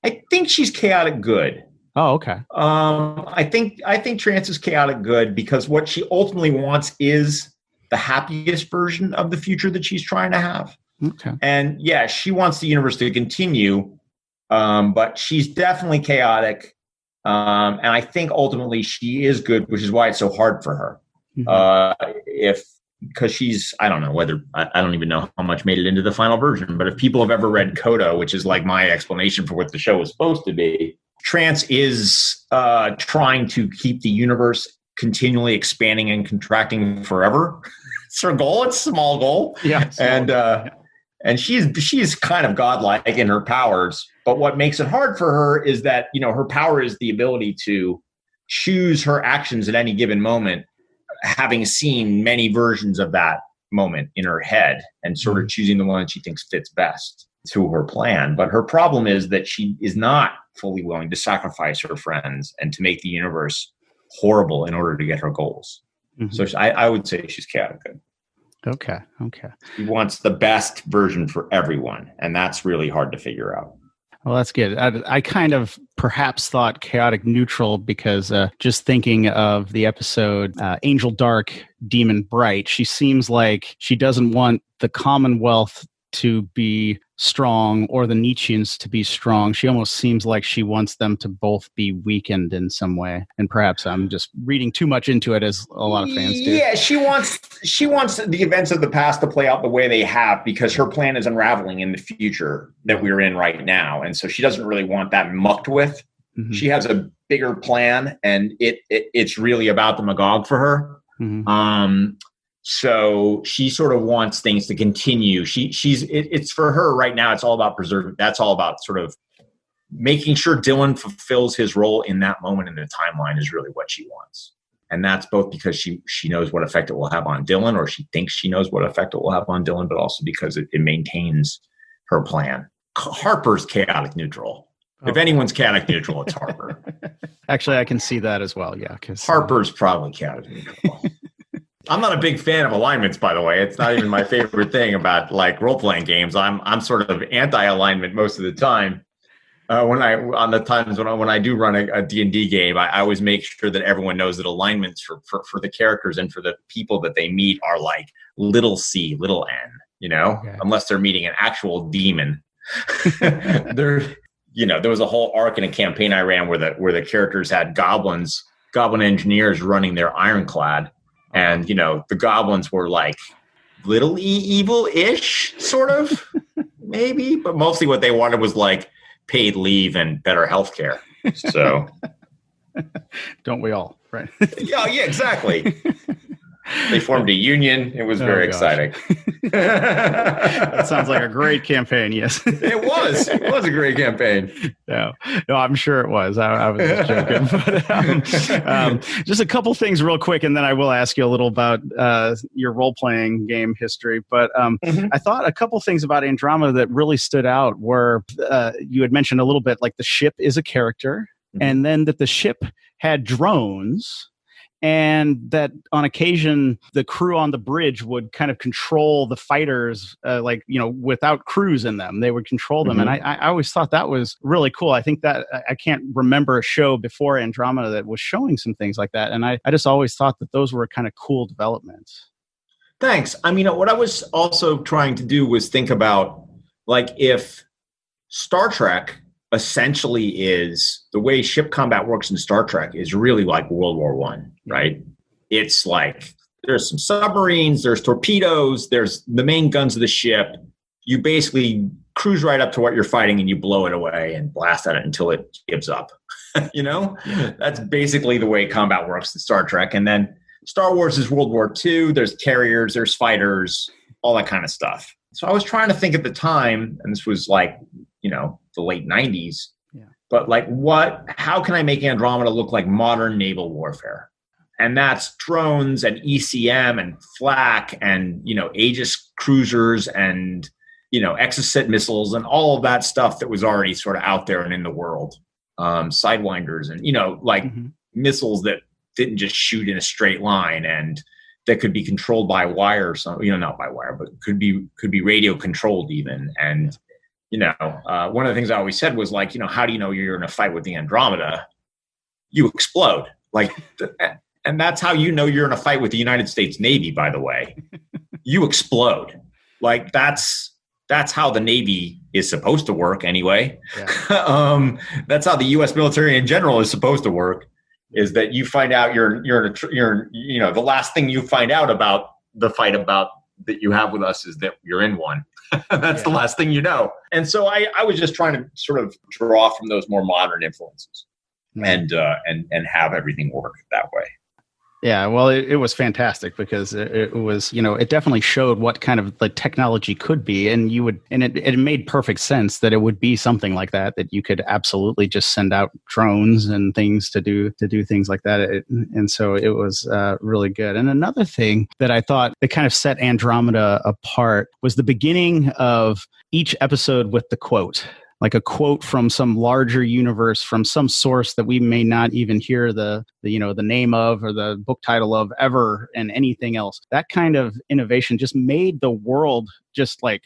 I think she's chaotic good. Oh, okay. I think Trance is chaotic good because what she ultimately wants is the happiest version of the future that she's trying to have. Okay. And she wants the universe to continue, but she's definitely chaotic. And I think ultimately she is good, which is why it's so hard for her. Mm-hmm. Because she's, I don't know whether, I don't even know how much made it into the final version, but if people have ever read Coda, which is like my explanation for what the show was supposed to be, Trance is trying to keep the universe continually expanding and contracting forever. It's her goal. It's a small goal. Yeah. And she's kind of godlike in her powers. But what makes it hard for her is that, her power is the ability to choose her actions at any given moment, having seen many versions of that moment in her head and sort of choosing the one that she thinks fits best to her plan. But her problem is that she is not fully willing to sacrifice her friends and to make the universe horrible in order to get her goals. Mm-hmm. So I would say she's chaotic good. Okay. She wants the best version for everyone, and that's really hard to figure out. Well, that's good. I kind of perhaps thought chaotic neutral because just thinking of the episode Angel Dark, Demon Bright, she seems like she doesn't want the Commonwealth to be strong or the Nietzscheans to be strong. She almost seems like she wants them to both be weakened in some way. And perhaps I'm just reading too much into it, as a lot of fans do. Yeah, she wants the events of the past to play out the way they have because her plan is unraveling in the future that we're in right now. And so she doesn't really want that mucked with. Mm-hmm. She has a bigger plan, and it's really about the Magog for her. Mm-hmm. So she sort of wants things to continue. It's for her right now. It's all about preserving. That's all about sort of making sure Dylan fulfills his role in that moment in the timeline is really what she wants. And that's both because she knows what effect it will have on Dylan, or she thinks she knows what effect it will have on Dylan, but also because it maintains her plan. Harper's chaotic neutral. Oh. If anyone's chaotic neutral, it's Harper. Actually, I can see that as well. Yeah, because Harper's probably chaotic neutral. I'm not a big fan of alignments, by the way. It's not even my favorite thing about like role-playing games. I'm sort of anti-alignment most of the time. When I do run a D&D game, I always make sure that everyone knows that alignments for the characters and for the people that they meet are like little c, little n, okay. Unless they're meeting an actual demon. There was a whole arc in a campaign I ran where the characters had goblin engineers running their ironclad. And, the goblins were like little evil-ish, sort of, maybe. But mostly what they wanted was like paid leave and better healthcare. So, don't we all? Right? Yeah, exactly. They formed a union. It was very exciting. That sounds like a great campaign. Yes, it was. It was a great campaign. No, I'm sure it was. I was just joking. But just a couple things real quick, and then I will ask you a little about your role-playing game history. But I thought a couple things about Andromeda that really stood out were you had mentioned a little bit like the ship is a character, and then that the ship had drones. And that on occasion, the crew on the bridge would kind of control the fighters, without crews in them. They would control them. And I always thought that was really cool. I think that I can't remember a show before Andromeda that was showing some things like that. And I just always thought that those were kind of cool developments. Thanks. I mean, what I was also trying to do was think about, like, if Star Trek essentially is the way ship combat works in Star Trek is really like World War I, right? It's like there's some submarines, there's torpedoes, there's the main guns of the ship. You basically cruise right up to what you're fighting and you blow it away and blast at it until it gives up. That's basically the way combat works in Star Trek. And then Star Wars is World War II. There's carriers, there's fighters, all that kind of stuff. So I was trying to think at the time, and this was like, the late 90s. Yeah. But like how can I make Andromeda look like modern naval warfare? And that's drones and ECM and flak and, Aegis cruisers and, Exocet missiles and all of that stuff that was already sort of out there and in the world. Sidewinders and, missiles that didn't just shoot in a straight line and that could be controlled by wire or something, not by wire, but could be radio controlled even. And, one of the things I always said was like, how do you know you're in a fight with the Andromeda? You explode. Like, and that's how you know you're in a fight with the United States Navy, by the way. You explode. Like, that's how the Navy is supposed to work anyway. Yeah. That's how the U.S. military in general is supposed to work, is that you find out you're the last thing you find out about the fight about that you have with us is that you're in one. That's the last thing you know. And so I was just trying to sort of draw from those more modern influences and have everything work that way. Yeah, well, it was fantastic because it was, it definitely showed what kind of like technology could be, and it made perfect sense that it would be something like that you could absolutely just send out drones and things to do things like that. And so it was really good. And another thing that I thought that kind of set Andromeda apart was the beginning of each episode with the quote. Like a quote from some larger universe, from some source that we may not even hear the name of or the book title of ever and anything else. That kind of innovation just made the world just like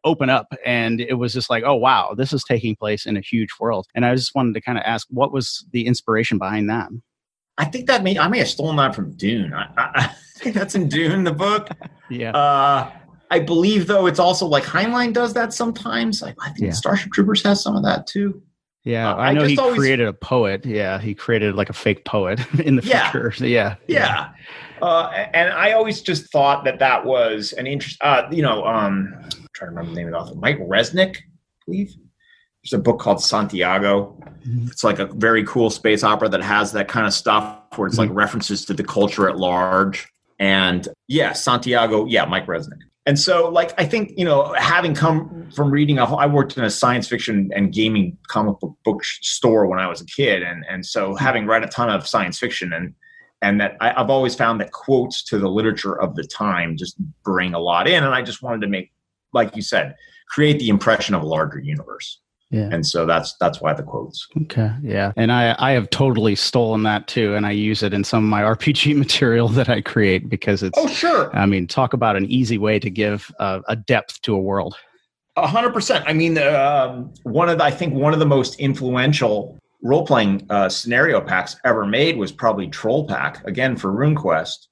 open up. And it was just like, oh, wow, this is taking place in a huge world. And I just wanted to kind of ask, what was the inspiration behind that? I think I may have stolen that from Dune. I think that's in Dune, the book. Yeah. I believe, though, it's also like Heinlein does that sometimes. I think Starship Troopers has some of that, too. Yeah, I know he created a poet. Yeah, he created like a fake poet in the future. Yeah. And I always just thought that was an interest. I'm trying to remember the name of the author. Mike Resnick, I believe. There's a book called Santiago. Mm-hmm. It's like a very cool space opera that has that kind of stuff where it's like references to the culture at large. And Santiago. Yeah, Mike Resnick. And so, like, I think, having come from reading, I worked in a science fiction and gaming comic book store when I was a kid. And so having read a ton of science fiction and and that I've always found that quotes to the literature of the time just bring a lot in. And I just wanted to make, like you said, create the impression of a larger universe. Yeah. And so that's why the quotes. Okay. Yeah. And I have totally stolen that too. And I use it in some of my RPG material that I create because it's, oh, sure. I mean, talk about an easy way to give a depth to a world. 100%. I mean, I think one of the most influential role-playing scenario packs ever made was probably Troll Pack, again, for RuneQuest.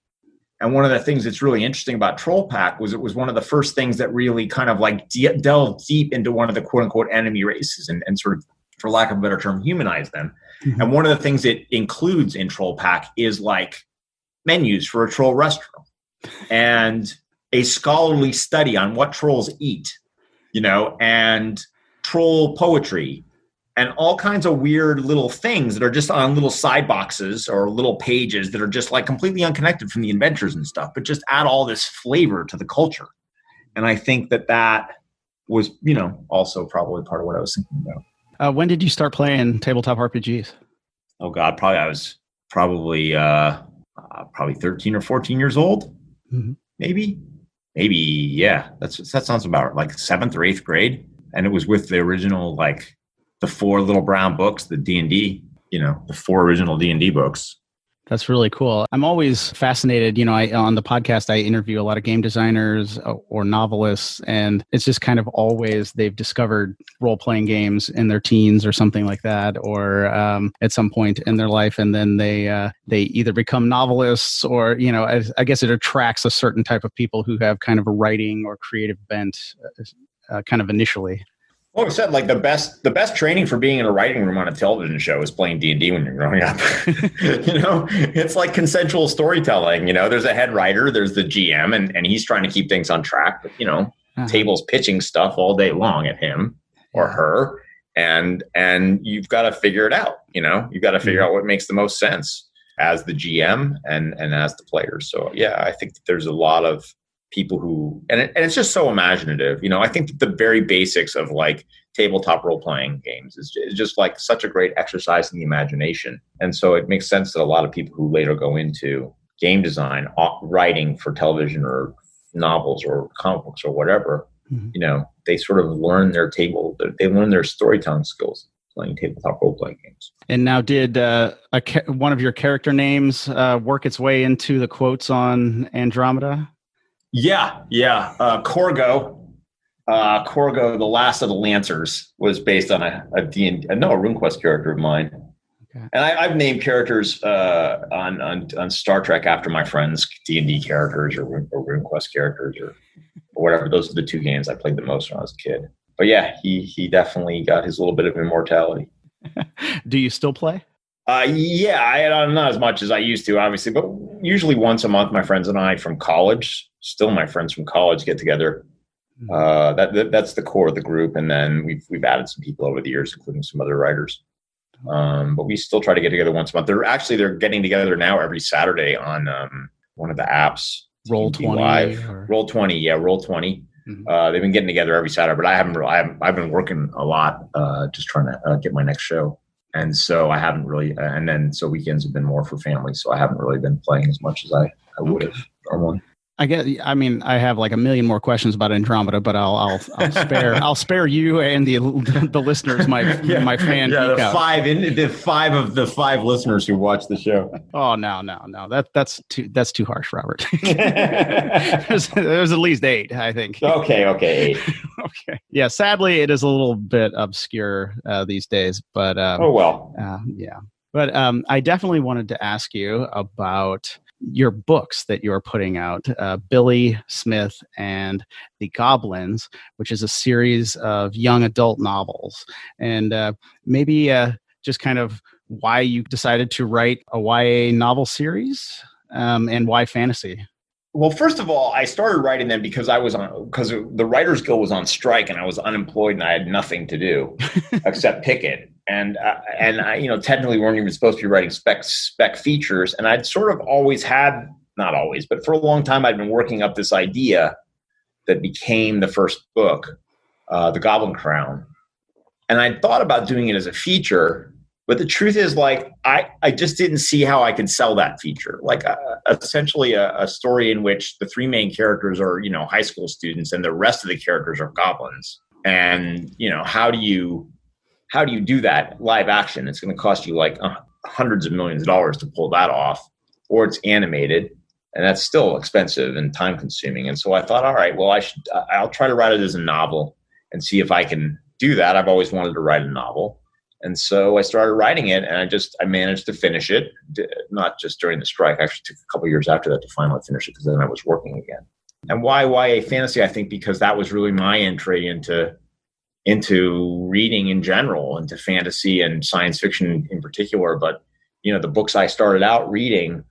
And one of the things that's really interesting about Troll Pack was it was one of the first things that really kind of like delved deep into one of the quote-unquote enemy races and sort of, for lack of a better term, humanized them. Mm-hmm. And one of the things it includes in Troll Pack is like menus for a troll restaurant and a scholarly study on what trolls eat, and troll poetry and all kinds of weird little things that are just on little side boxes or little pages that are just like completely unconnected from the adventures and stuff, but just add all this flavor to the culture. And I think that was, also probably part of what I was thinking about. When did you start playing tabletop RPGs? Oh God, I was probably 13 or 14 years old. Mm-hmm. Maybe. Yeah. That sounds about like 7th or 8th grade. And it was with the original, like, the 4 little brown books, the D&D, the 4 original D&D books. That's really cool. I'm always fascinated. On the podcast, I interview a lot of game designers or novelists, and it's just kind of always they've discovered role-playing games in their teens or something like that, or at some point in their life, and then they either become novelists or, I guess it attracts a certain type of people who have kind of a writing or creative bent kind of initially. Well, we said, like, the best training for being in a writing room on a television show is playing D&D when you're growing up. It's like consensual storytelling. There's a head writer, there's the GM, and he's trying to keep things on track. But, Table's pitching stuff all day long at him or her, and you've got to figure it out. You've got to figure out what makes the most sense as the GM and as the player. So, yeah, I think that there's a lot of people who, and it's just so imaginative. I think that the very basics of like tabletop role-playing games is just like such a great exercise in the imagination. And so it makes sense that a lot of people who later go into game design, writing for television or novels or comic books or whatever, mm-hmm. They sort of learn they learn their storytelling skills playing tabletop role-playing games. And now, did one of your character names work its way into the quotes on Andromeda? Yeah. Corgo, the last of the Lancers, was based on a RuneQuest character of mine. Okay. And I've named characters on Star Trek after my friends' D&D characters or RuneQuest characters or whatever. Those are the 2 games I played the most when I was a kid. But yeah, he definitely got his little bit of immortality. Do you still play? Yeah, not as much as I used to, obviously, but usually once a month, my friends and I from college, still my friends from college, get together. That's the core of the group, and then we've added some people over the years, including some other writers. But we still try to get together once a month. They're getting together now every Saturday on one of the apps. Roll20. Roll20, yeah, Roll20. Mm-hmm. They've been getting together every Saturday, but I've been working a lot, just trying to get my next show. And so I haven't really, so weekends have been more for family. So I haven't really been playing as much as I would have normally. I have like a million more questions about Andromeda, but I'll spare you and the listeners my fan. Yeah, the 5 of the 5 listeners who watch the show. Oh no, that's too harsh, Robert. there's at least 8, I think. Okay, 8. Okay, yeah. Sadly, it is a little bit obscure these days, but yeah. But I definitely wanted to ask you about your books that you're putting out, Billy Smith and the Goblins, which is a series of young adult novels. And maybe just kind of why you decided to write a YA novel series and why fantasy. Well, first of all, I started writing them because the Writers Guild was on strike and I was unemployed and I had nothing to do except picket. And I, technically weren't even supposed to be writing spec features. And I'd sort of always had, not always, but for a long time, I'd been working up this idea that became the first book, The Goblin Crown. And I'd thought about doing it as a feature, But the truth is, like, I just didn't see how I could sell that feature. Like, essentially a story in which the three main characters are, high school students, and the rest of the characters are goblins. And, how do you do that live action? It's going to cost you like hundreds of millions of dollars to pull that off, or it's animated, and that's still expensive and time consuming. And so I thought, all right, well, I'll try to write it as a novel and see if I can do that. I've always wanted to write a novel. And so I started writing it, and I managed to finish it, not just during the strike. I actually took a couple of years after that to finally finish it, because then I was working again. And why YA fantasy? I think because that was really my entry into reading in general, into fantasy and science fiction in particular. But, the books I started out reading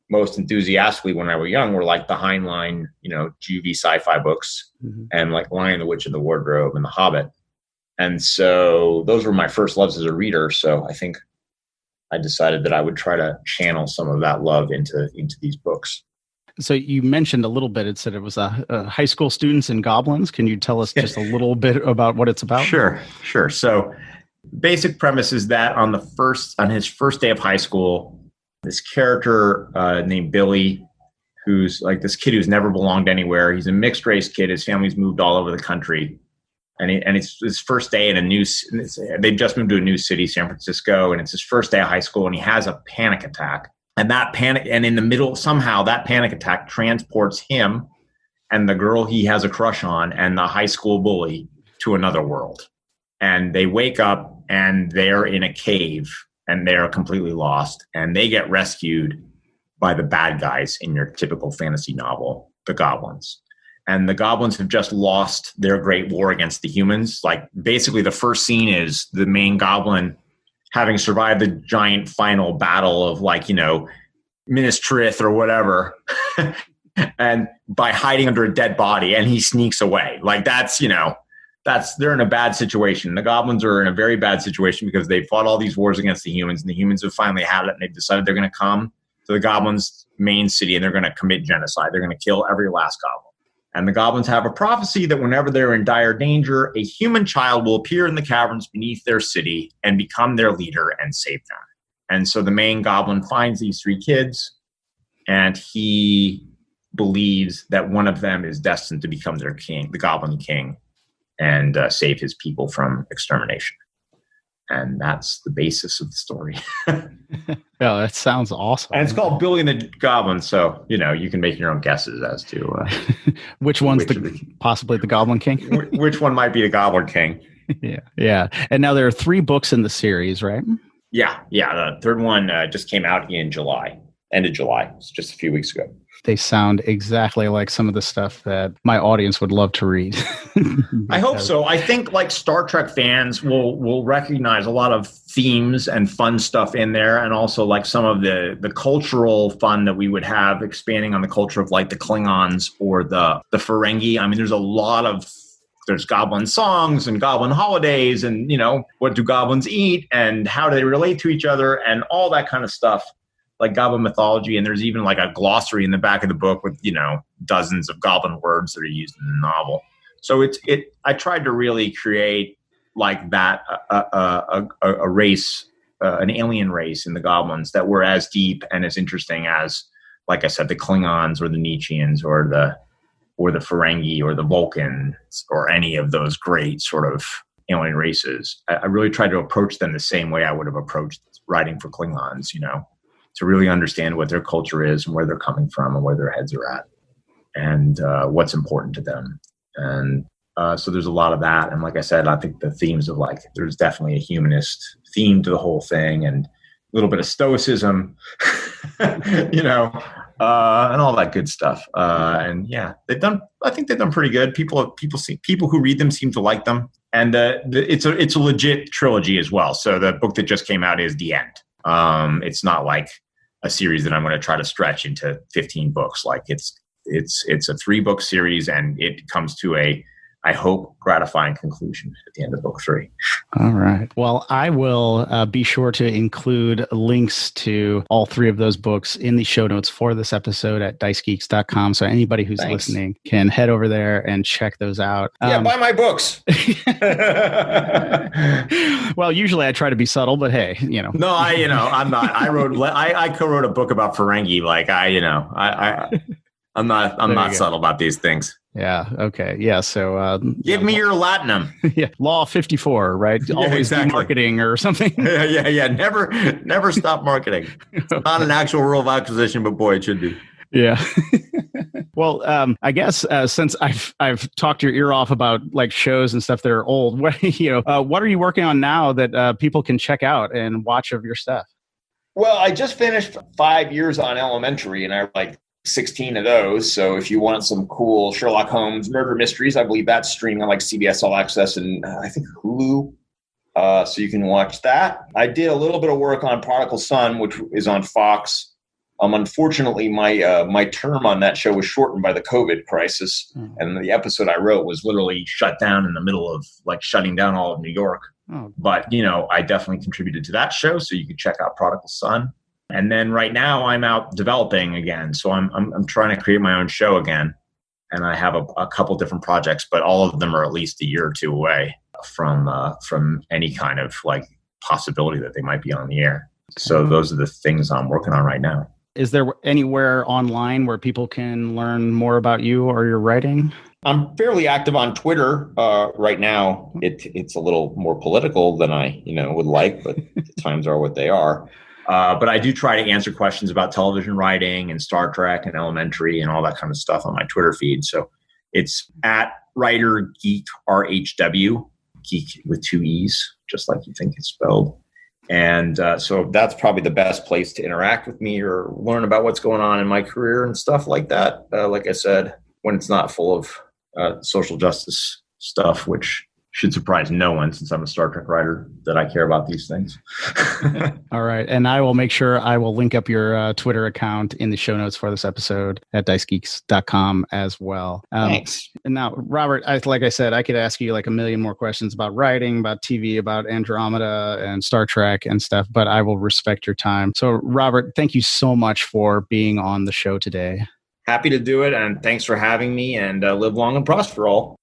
most enthusiastically when I was young were like the Heinlein, juvie sci-fi books, and like Lion, the Witch, and the Wardrobe, and The Hobbit. And so those were my first loves as a reader. So I think I decided that I would try to channel some of that love into these books. So you mentioned a little bit, it said it was a high school students and goblins. Can you tell us just a little bit about what it's about? Sure. So basic premise is that on his first day of high school, this character named Billy, who's like this kid who's never belonged anywhere. He's a mixed race kid. His family's moved all over the country. And it's his first day in they've just moved to a new city, San Francisco, and it's his first day of high school, and he has a panic attack. And in the middle, somehow that panic attack transports him and the girl he has a crush on and the high school bully to another world. And they wake up and they're in a cave and they're completely lost, and they get rescued by the bad guys in your typical fantasy novel, the goblins. And the goblins have just lost their great war against the humans. Like, basically the first scene is the main goblin having survived the giant final battle of, like, Minas Tirith or whatever, and by hiding under a dead body, and he sneaks away. Like, they're in a bad situation. The goblins are in a very bad situation because they fought all these wars against the humans, and the humans have finally had it, and they've decided they're going to come to the goblins' main city, and they're going to commit genocide. They're going to kill every last goblin. And the goblins have a prophecy that whenever they're in dire danger, a human child will appear in the caverns beneath their city and become their leader and save them. And so the main goblin finds these three kids, and he believes that one of them is destined to become their king, the Goblin King, and save his people from extermination. And that's the basis of the story. Yeah, that sounds awesome. And it's called Billy and the Goblin, so you can make your own guesses as to which one's possibly the Goblin King. Which one might be the Goblin King? Yeah. And now there are 3 books in the series, right? Yeah. The third one just came out in July, end of July, so just a few weeks ago. They sound exactly like some of the stuff that my audience would love to read. I hope so. I think like Star Trek fans will recognize a lot of themes and fun stuff in there, and also like some of the cultural fun that we would have expanding on the culture of like the Klingons or the Ferengi. I mean, there's goblin songs and goblin holidays, and what do goblins eat and how do they relate to each other and all that kind of stuff. Like goblin mythology, and there's even like a glossary in the back of the book with dozens of goblin words that are used in the novel. So I tried to really create like that a race, an alien race in the goblins that were as deep and as interesting as, like I said, the Klingons or the Nietzscheans or the Ferengi or the Vulcans or any of those great sort of alien races. I really tried to approach them the same way I would have approached writing for Klingons, to really understand what their culture is and where they're coming from and where their heads are at and what's important to them. And so there's a lot of that. And like I said, I think the themes of like, there's definitely a humanist theme to the whole thing and a little bit of stoicism, and all that good stuff. And yeah, I think they've done pretty good. People who read them seem to like them. And it's a legit trilogy as well. So the book that just came out is the end. It's not like a series that I'm going to try to stretch into 15 books. Like it's a 3-book series, and it comes to a I hope, gratifying conclusion at the end of book 3. All right. Well, I will be sure to include links to all 3 of those books in the show notes for this episode at dicegeeks.com. So anybody who's listening can head over there and check those out. Yeah, buy my books. Well, usually I try to be subtle, but hey, No, I'm not. I co-wrote a book about Ferengi. Like I'm not subtle about these things. Yeah. Okay. Yeah. So give me your Latinum. Yeah. Law 54, right? Always exactly. Marketing or something. Yeah. Never stop marketing. It's not an actual rule of acquisition, but boy, it should be. Yeah. Well, I guess since I've talked your ear off about like shows and stuff that are old, what are you working on now that people can check out and watch of your stuff? Well, I just finished 5 years on Elementary, and I like 16 of those. So if you want some cool Sherlock Holmes murder mysteries, I believe that's streaming on like CBS All Access and I think Hulu. So you can watch that. I did a little bit of work on Prodigal Son, which is on Fox. Unfortunately, my term on that show was shortened by the COVID crisis, and the episode I wrote was literally shut down in the middle of like shutting down all of New York. Oh. But I definitely contributed to that show, so you can check out Prodigal Son. And then right now I'm out developing again, so I'm trying to create my own show again, and I have a couple different projects, but all of them are at least a year or 2 away from any kind of like possibility that they might be on the air. Okay. So those are the things I'm working on right now. Is there anywhere online where people can learn more about you or your writing? I'm fairly active on Twitter right now. It's a little more political than I would like, but the times are what they are. But I do try to answer questions about television writing and Star Trek and Elementary and all that kind of stuff on my Twitter feed. So it's at Writer Geek RHW, geek with 2 E's, just like you think it's spelled. And so that's probably the best place to interact with me or learn about what's going on in my career and stuff like that. Like I said, when it's not full of social justice stuff, which should surprise no one since I'm a Star Trek writer that I care about these things. All right. And I will make sure I will link up your Twitter account in the show notes for this episode at dicegeeks.com as well. Thanks. And now, Robert, like I said, I could ask you like a million more questions about writing, about TV, about Andromeda and Star Trek and stuff, but I will respect your time. So, Robert, thank you so much for being on the show today. Happy to do it. And thanks for having me, and live long and prosper all.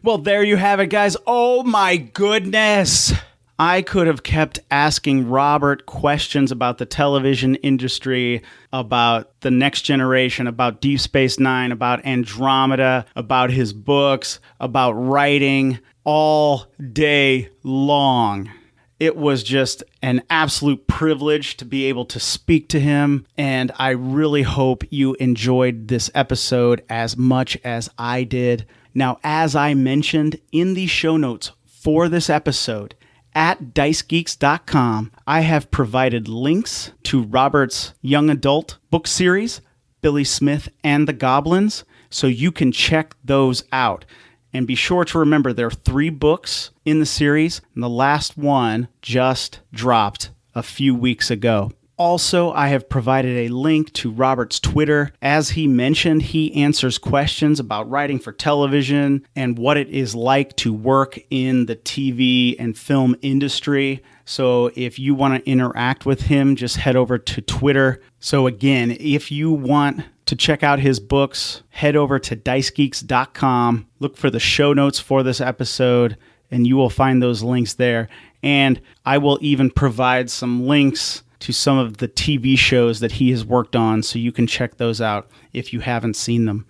Well, there you have it, guys. Oh, my goodness. I could have kept asking Robert questions about the television industry, about the next generation, about Deep Space Nine, about Andromeda, about his books, about writing all day long. It was just an absolute privilege to be able to speak to him, and I really hope you enjoyed this episode as much as I did. Now, as I mentioned in the show notes for this episode, at dicegeeks.com, I have provided links to Robert's young adult book series, Billy Smith and the Goblins, so you can check those out. And be sure to remember there are 3 books in the series, and the last one just dropped a few weeks ago. Also, I have provided a link to Robert's Twitter. As he mentioned, he answers questions about writing for television and what it is like to work in the TV and film industry. So if you want to interact with him, just head over to Twitter. So again, if you want to check out his books, head over to dicegeeks.com. Look for the show notes for this episode, and you will find those links there. And I will even provide some links to some of the TV shows that he has worked on, so you can check those out if you haven't seen them.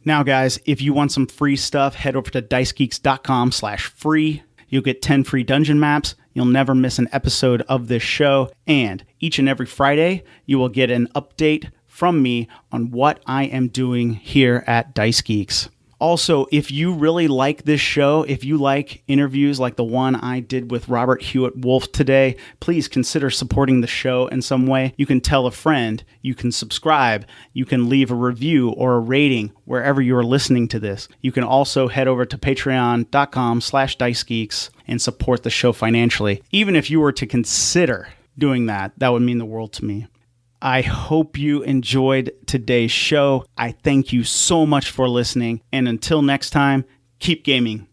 Now, guys, if you want some free stuff, head over to dicegeeks.com/free. You'll get 10 free dungeon maps. You'll never miss an episode of this show. And each and every Friday, you will get an update from me on what I am doing here at Dice Geeks. Also, if you really like this show, if you like interviews like the one I did with Robert Hewitt Wolfe today, please consider supporting the show in some way. You can tell a friend, you can subscribe, you can leave a review or a rating wherever you are listening to this. You can also head over to patreon.com/dicegeeks and support the show financially. Even if you were to consider doing that, that would mean the world to me. I hope you enjoyed today's show. I thank you so much for listening. And until next time, keep gaming.